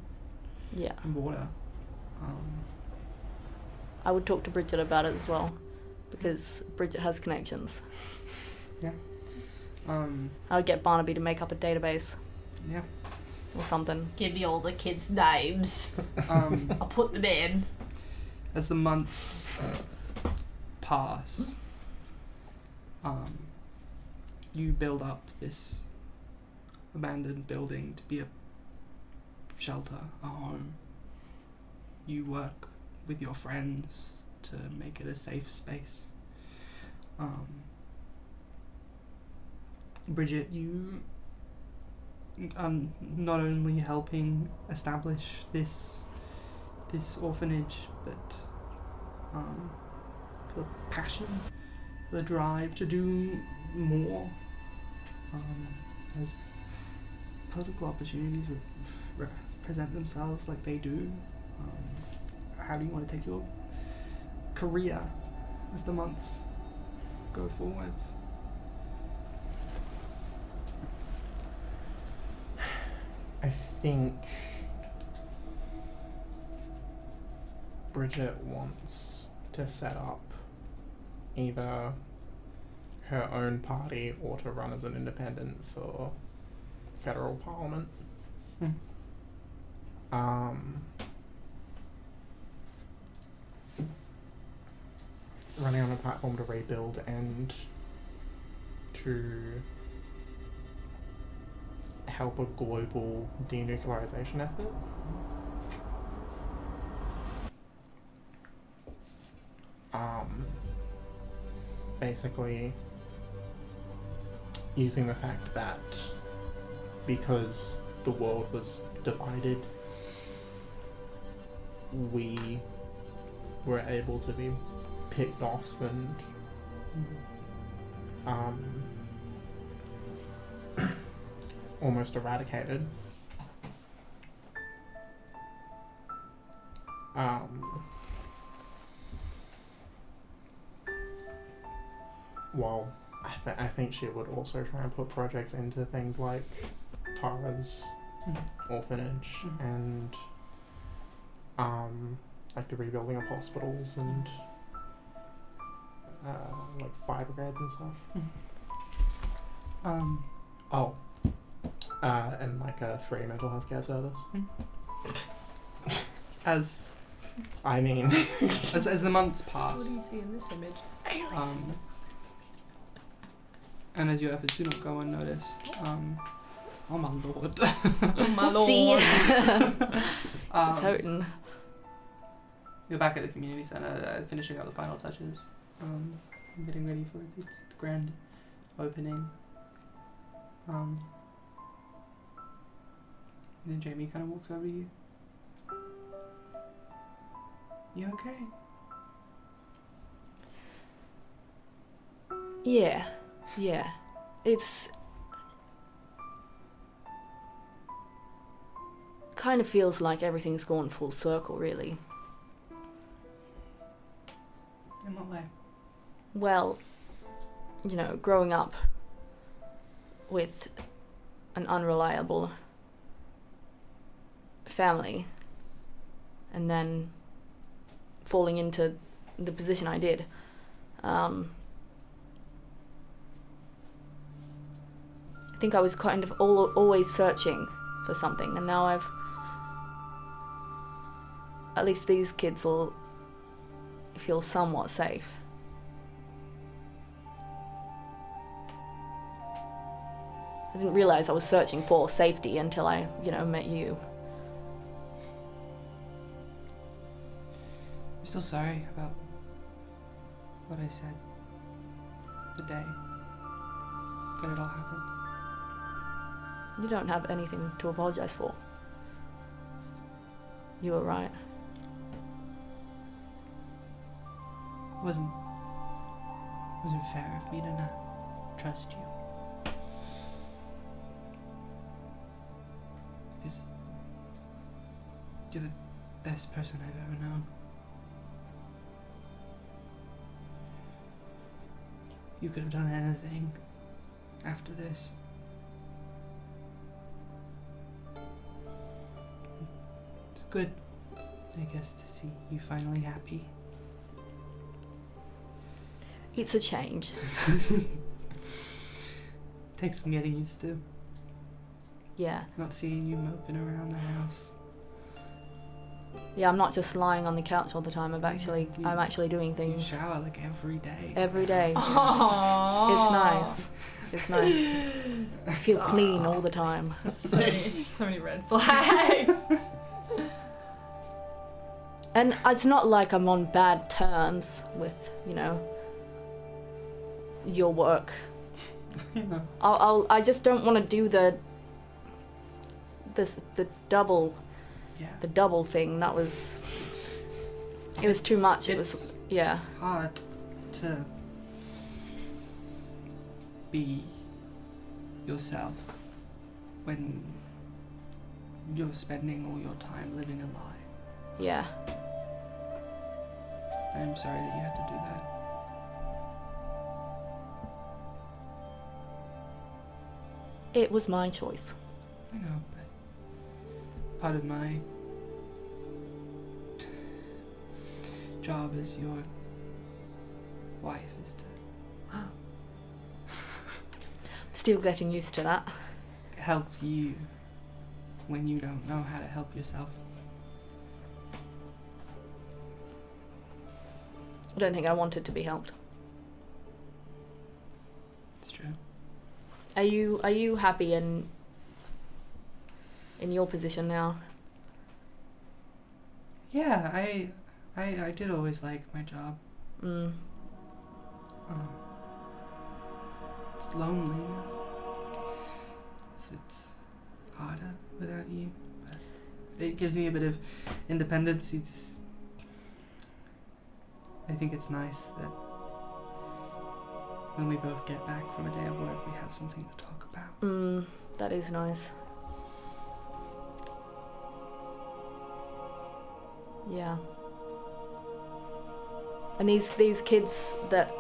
and water. I would talk to Bridget about it as well, because Bridget has connections. Yeah. I would get Barnaby to make up a database Yeah. or something. Give me all the kids' names. Um, I'll put them in. as the months pass, you build up this abandoned building to be a shelter, a home. You work with your friends to make it a safe space. Bridget, you are not only helping establish this orphanage, but the passion, the drive to do more. As political opportunities present themselves like they do, how do you want to take your career as the months go forward? I think Bridget wants to set up either her own party or to run as an independent for federal parliament. Running on a platform to rebuild and to help a global denuclearization effort. Basically using the fact that because the world was divided, we were able to be picked off and almost eradicated. Well, I think she would also try and put projects into things like Tara's orphanage and like the rebuilding of hospitals and like fire brigades and stuff. And like a free mental health care service. As I mean, as the months pass, What do you see in this image? and as your efforts do not go unnoticed, oh my lord. Oh my lord. See? It's hurting. You're back at the community center, finishing up the final touches, getting ready for its grand opening. Then Jamie kind of walks over to you. You okay? Yeah. It's kind of feels like everything's gone full circle, really. In what way? Well, growing up with an unreliable family and then falling into the position I did. I think I was kind of always searching for something, and now at least these kids will feel somewhat safe. I didn't realize I was searching for safety until I, met you. I'm still sorry about what I said the day that it all happened. You don't have anything to apologize for. You were right. It wasn't fair of me to not trust you. Because you're the best person I've ever known. You could have done anything after this. It's good, I guess, to see you finally happy. It's a change. Takes some getting used to. Yeah. Not seeing you moping around the house. Yeah, I'm not just lying on the couch all the time. I'm actually doing You things shower like every day. every day. Aww. It's nice. It's nice. I feel clean all the time. So many red flags. And it's not like I'm on bad terms with, your work. You know. I just don't want to do the double Yeah. the double thing. That was it was too much. It was yeah. Hard to be yourself when you're spending all your time living a lie. Yeah. I'm sorry that you had to do that. It was my choice. I know, but part of my job as your wife is to Wow. Still getting used to that. help you when you don't know how to help yourself. I don't think I wanted to be helped. It's true. Are you happy in your position now? Yeah, I did always like my job. Mm. It's lonely. It's harder without you. But it gives me a bit of independence. I think it's nice that when we both get back from a day of work, we have something to talk about. That is nice. Yeah. And these kids that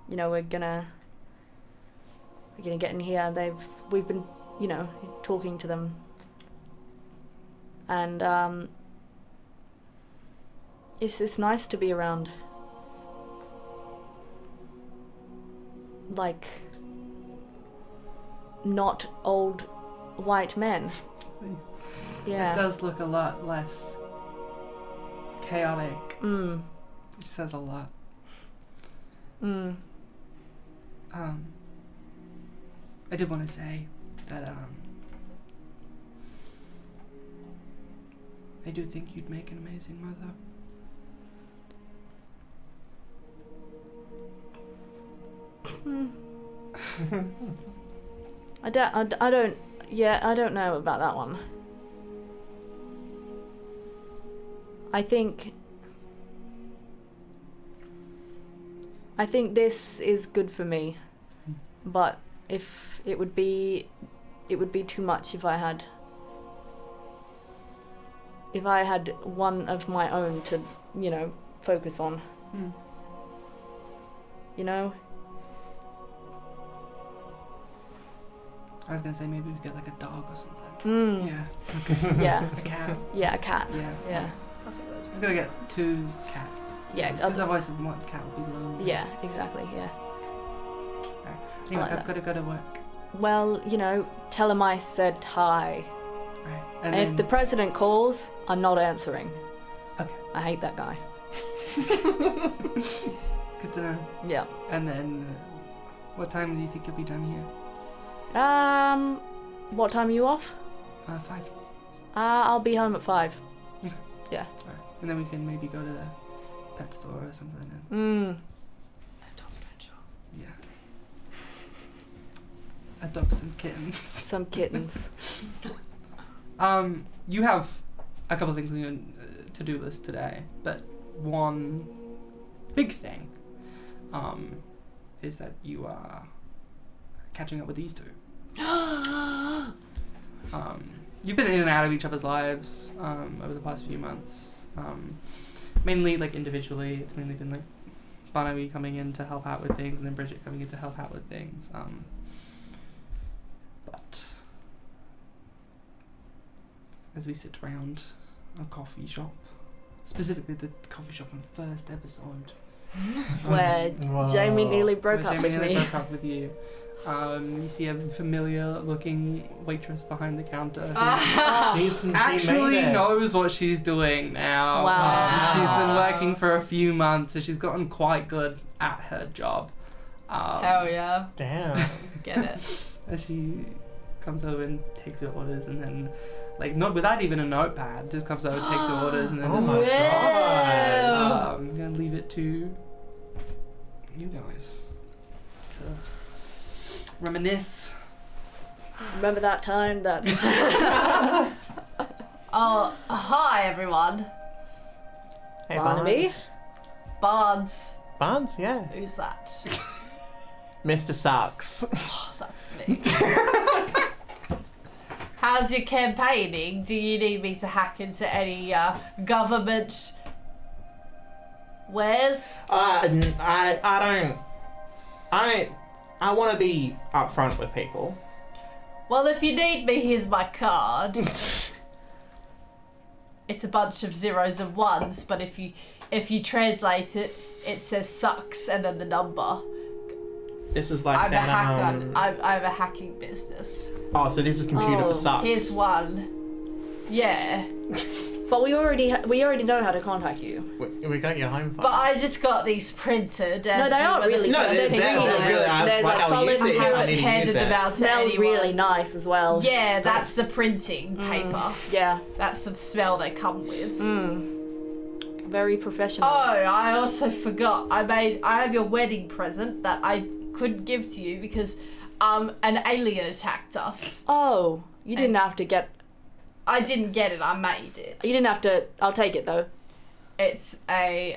we're gonna get in here. We've been talking to them, and it's nice to be around. Like, not old white men. Yeah. It does look a lot less chaotic. Which says a lot. I did want to say that I do think you'd make an amazing mother. I don't know about that one. I think this is good for me, but if it would be too much if I had one of my own to focus on. I was gonna say maybe we get like a dog or something. Yeah. Yeah. A cat. Yeah, a cat. Yeah. Yeah. I'm gonna get 2 cats. Yeah. Because otherwise the one cat would be lonely. Yeah, exactly, yeah. Right. Anyway, like I've that. got to go to work. Well, tell him I said hi. Right. And if the president calls, I'm not answering. Okay. I hate that guy. Good to know. Yeah. And then, what time do you think you'll be done here? What time are you off? 5. I'll be home at 5. Okay. Yeah. Alright. And then we can maybe go to the pet store or something. Yeah. Adopt some kittens. Some kittens. You have a couple of things on your to-do list today, but one big thing is that you are catching up with these 2. You've been in and out of each other's lives over the past few months. Mainly like individually, it's mainly been like Barnaby coming in to help out with things, and then Bridget coming in to help out with things. But as we sit around a coffee shop, specifically the coffee shop on the first episode, where Whoa. Jamie nearly broke Where up Jamie with nearly me. broke up with you. You see a familiar-looking waitress behind the counter who She actually made it. knows what she's doing now. Wow. She's been working for a few months, so she's gotten quite good at her job. Hell yeah. Damn. Get it. And she comes over and takes your orders, and then, like, not without even a notepad, just comes over, takes your orders, and then Oh just my Whoa. god. I'm gonna leave it to you guys to reminisce. Remember that time that Oh, hi everyone. Hey, Barnaby? Barnes. Barnes. Barnes, yeah. Who's that? Mr. Sucks. Oh, that's me. How's your campaigning? Do you need me to hack into any government wares? I want to be upfront with people. Well, if you need me, here's my card. It's a bunch of zeros and ones, but if you translate it, it says sucks and then the number. This is like I'm a that. hacker. I'm a hacking business. Oh, so this is computer Oh, for sucks. Here's one. Yeah, but we already know how to contact you. We got your home phone. but I just got these printed. And No, they are were the really No, first they're they're thing really I good. did. They're like I'll solid use it. I I haven't need to handed use them it. out to Smell anyone. really nice as well. Yeah, that's the printing paper. Yeah. That's the smell they come with. Very professional. Oh, I also forgot. I have your wedding present that I couldn't give to you because an alien attacked us. Oh, you didn't have to get. I didn't get it. I made it. You didn't have to. I'll take it though. It's a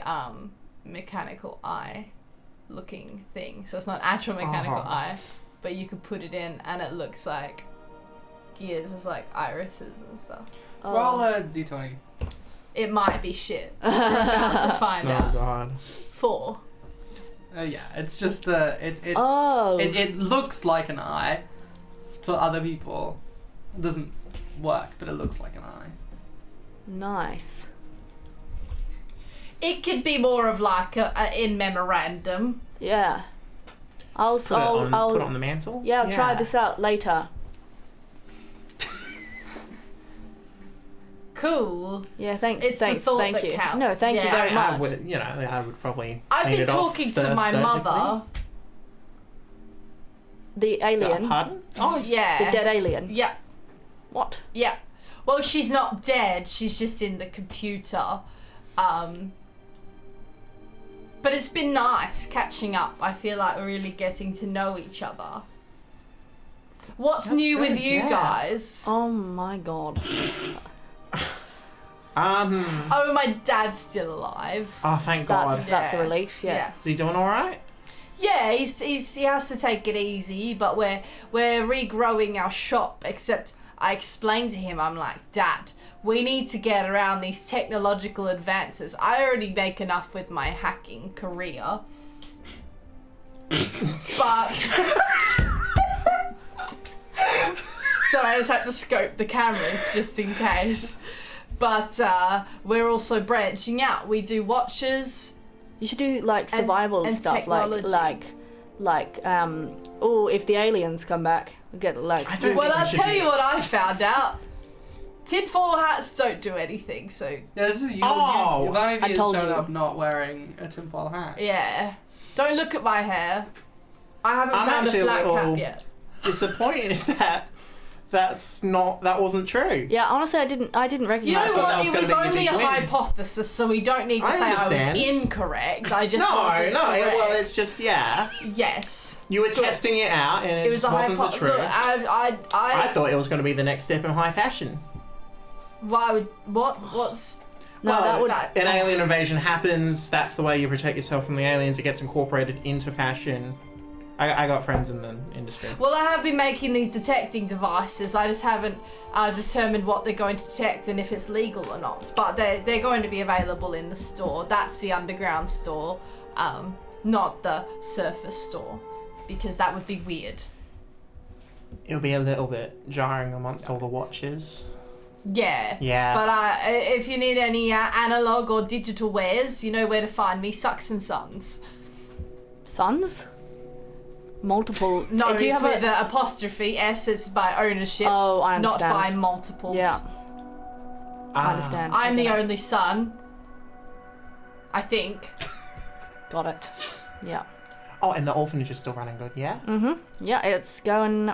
mechanical eye looking thing. So it's not actual mechanical Uh-huh. eye, but you could put it in and it looks like gears. It's like irises and stuff. Oh. Roll a d20. It might be shit. We're about to find Oh out. god. 4. Yeah, it's just Oh. it looks like an eye for other people. It doesn't work, but it looks like an eye. Nice. It could be more of like a in memorandum. Yeah. I'll. Just put it on, I'll. put it on the mantle. Yeah, I'll try this out later. Cool. Yeah, thanks. It's the thanks. thought Thank that you. counts. No, thank you Yeah. very I much. would, I would probably. I've clean been it off talking to first my surgically. mother. The alien. Pardon? Oh yeah. The dead alien. Yeah. What? Yeah. Well, she's not dead. She's just in the computer. But it's been nice catching up. I feel like we're really getting to know each other. What's That's new with good, you yeah. guys? Oh my god. Oh, my dad's still alive. Oh, thank God. That's a Yeah. relief. Yeah. Is he doing all right? Yeah, he has to take it easy, but we're regrowing our shop. Except I explained to him, I'm like, Dad, we need to get around these technological advances. I already make enough with my hacking career, but so I just had to scope the cameras just in case. But we're also branching out. We do watches. You should do like survival and stuff, technology. oh, if the aliens come back, we get like. I don't Well, think we I'll should tell be- you what I found out. Tinfoil hats don't do anything, so Yeah, this is you. Oh, One of I you told has shown you. up not wearing a tinfoil hat. yeah. Don't look at my hair. I haven't I'm found a actually a flat little- cap yet. Disappointed that wasn't true. Yeah, honestly, I didn't recognize. You know thought that what? was It gonna was be your only big a win. hypothesis, so we don't need to I say understand. I was incorrect. I just No, wasn't correct. well, it's just, yeah. Yes. You were testing it out, and it, It was just a wasn't the hypothesis. truth. Look, I I thought it was going to be the next step in high fashion. why would what's No, Well, that would. that? An alien invasion happens, that's the way you protect yourself from the aliens, it gets incorporated into fashion. I got friends in the industry. Well, I have been making these detecting devices. I just haven't determined what they're going to detect and if it's legal or not. But they're going to be available in the store. That's the underground store, not the surface store, because that would be weird. It'll be a little bit jarring amongst all the watches. Yeah. Yeah. But if you need any analog or digital wares, you know where to find me. Sucks and Sons. Sons? Multiple. No, Do you it's have with a... an apostrophe. S is by ownership. Oh, I Not understand. by multiples. Yeah, I understand. I'm the Okay. only son. I think. Got it. Yeah. Oh, and the orphanage is still running good, yeah? Yeah, it's going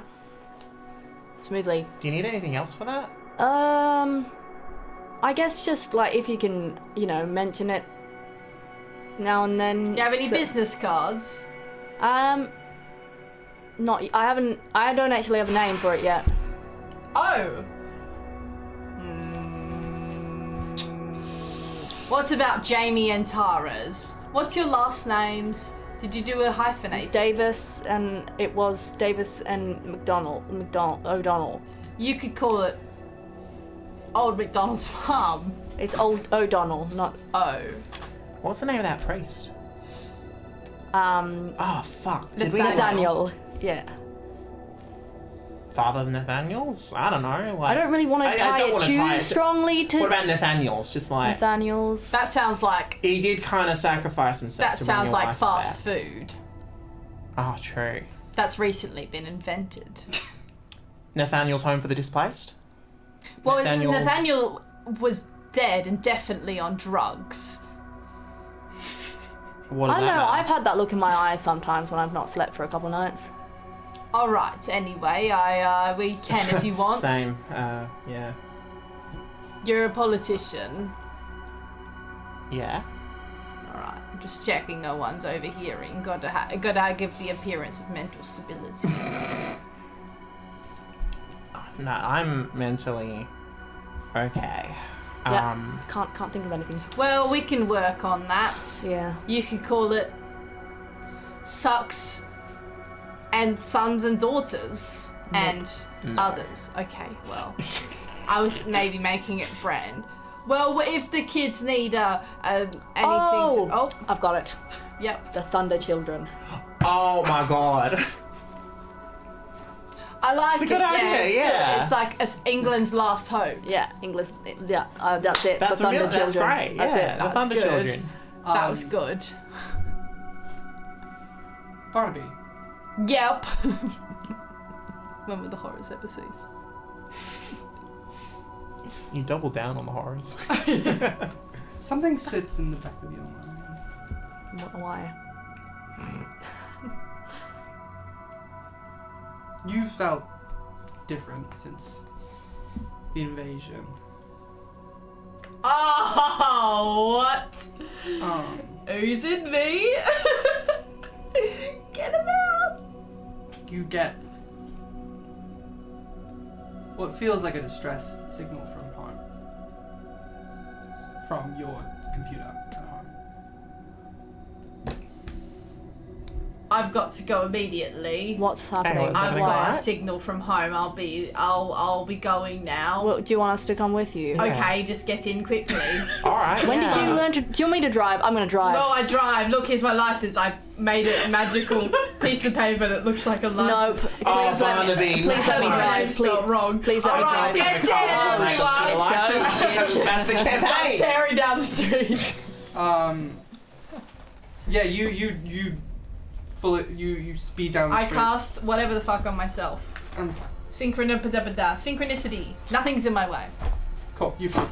smoothly. Do you need anything else for that? I guess just like if you can, mention it now and then. Do you have any So- business cards? Not. I don't actually have a name for it yet. Oh. What about Jamie and Tara's? What's your last names? Did you do a hyphenate? Davis and O'Donnell. You could call it Old McDonald's Farm. It's Old O'Donnell, not Oh. What's the name of that priest? Oh, fuck. Did we Nathaniel. Yeah. Father Nathaniel's? I don't know. Like, I don't really want to tie don't it wanna too tie it- strongly to What about Nathaniel's? Just like... Nathaniel's. That sounds like He did kind of sacrifice himself to bring sounds your like life fast back. food. Oh, true. That's recently been invented. Nathaniel's Home for the Displaced? Well, Nathaniel's- Nathaniel was dead and definitely on drugs. What does I that don't know. matter? I've had that look in my eyes sometimes when I've not slept for a couple nights. All right. Anyway, we can if you want. Same, yeah. You're a politician. Yeah? All right. I'm just checking no one's overhearing. Gotta give the appearance of mental stability. No, I'm mentally okay. Yeah. Can't think of anything. Well, we can work on that. Yeah. You could call it Sucks and Sons and Daughters and others. Okay, well, I was maybe making it brand. Well, if the kids need anything to... I've got it. Yep. The Thunder Children. Oh my god. I like It's a it. good idea, It's yeah. Good. It's like England's last hope. Yeah, English. Yeah, that's it. That's the Thunder that's Children. great. That's yeah, it. the That's Thunder good. Children. That was good. Barnaby. Yep. Remember the horrors episodes? You double down on the horrors. Something sits in the back of your mind. Why? You felt different since the invasion. Oh, what? Um, Who's in me? Get him out! you get what feels like a distress signal from home. From your computer at home. I've got to go immediately. What's happening? what's I've happening? got a Alright. signal from home. I'll be going now. Well, do you want us to come with you? Yeah. Okay, just get in quickly. Alright. When did you learn to? Do you want me to drive? I'm gonna drive. No, I drive. Look, here's my license. I made a magical piece of paper that looks like a Nope. license. Oh, Please let me. Barnaby. Please let me My drive. name's spelled wrong. Please let me Alright, drive. get in, everyone. Hey! Tearing down the street. Yeah, you speed down the I streets. cast whatever the fuck on myself. Synchronicity. Nothing's in my way. Cool. You turn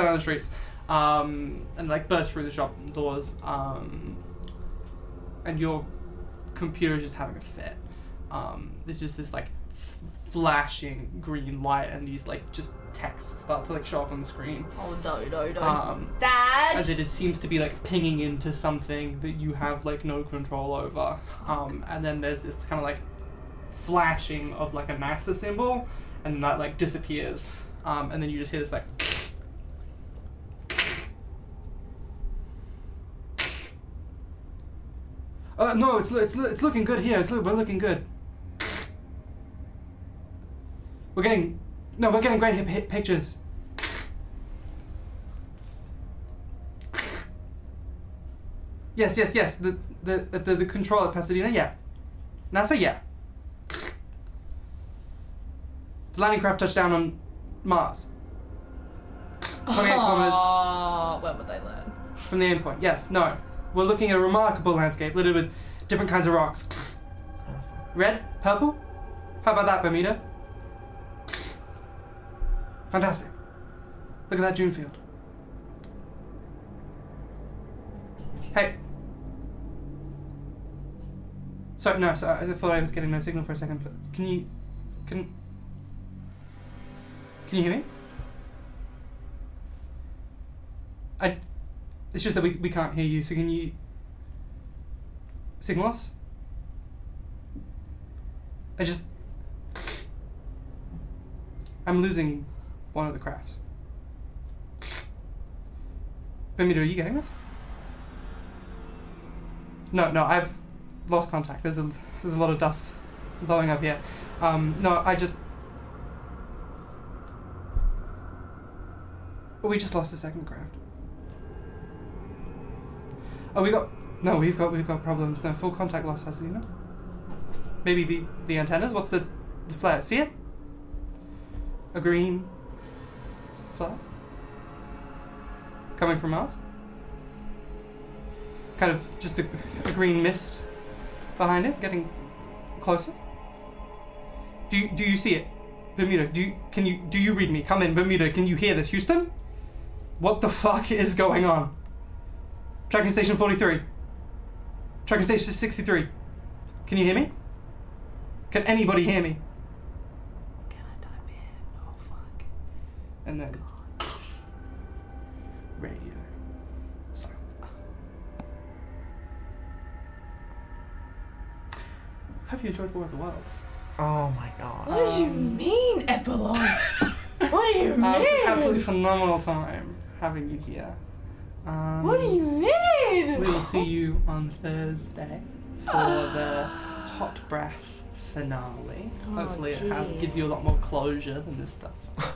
down the streets, and like burst through the shop doors, and your computer is just having a fit. There's just this like flashing green light, and these like just texts start to like show up on the screen. Oh no. As Dad! it seems to be like pinging into something that you have like no control over. And then there's this kind of like flashing of like a NASA symbol, and that like disappears. And then you just hear this like. No, it's looking good here. We're looking good. We're getting great hit pictures. Yes. The control at Pasadena, yeah. NASA, yeah. The landing craft touched down on Mars. 28 kilometers Oh, when would they learn? from the end point. Yes, no. We're looking at a remarkable landscape littered with different kinds of rocks. Red? Purple? How about that, Bermuda? Fantastic. Look at that June field. Hey. Sorry, no, sorry, I thought I was getting no signal for a second. Can you hear me? It's just that we can't hear you, so can you signal us? I'm losing one of the crafts. Bermuda, are you getting this? No, I've lost contact. There's a lot of dust blowing up here. No, we just lost a second craft. Oh, we've got problems. No, full contact loss, has it, Maybe the antennas? What's the flare? See it? A green flare? Coming from Mars? Kind of just a green mist behind it, getting closer. Do you see it? Bermuda, do you read me? Come in, Bermuda, can you hear this? Houston? What the fuck is going on? Tracking station 43. Tracking station 63. Can you hear me? Can anybody hear me? Can I type in? Oh fuck. And then radio. Sorry. Hope you enjoyed War of the Worlds. Oh my god. What do you mean, Epilogue? What do you mean? Absolutely phenomenal time having you here. What do you mean? We will see you on Thursday for the Hot Brass finale. Oh, Hopefully it jeez. gives you a lot more closure than this does.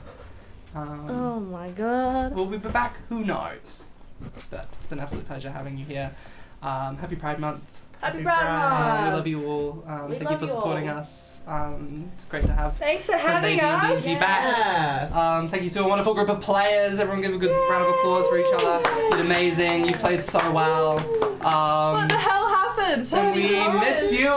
Oh my god. We'll be back, who knows? But it's been an absolute pleasure having you here. Happy Pride Month. Happy Pride Month. We love you all. We Thank you love for you supporting all. us. It's great to have Thanks for Sunday having us. be back. Thank you to a wonderful group of players. Everyone give a good round of applause for each other. You did amazing. You played so well. What the hell happened? So And we many miss comments. you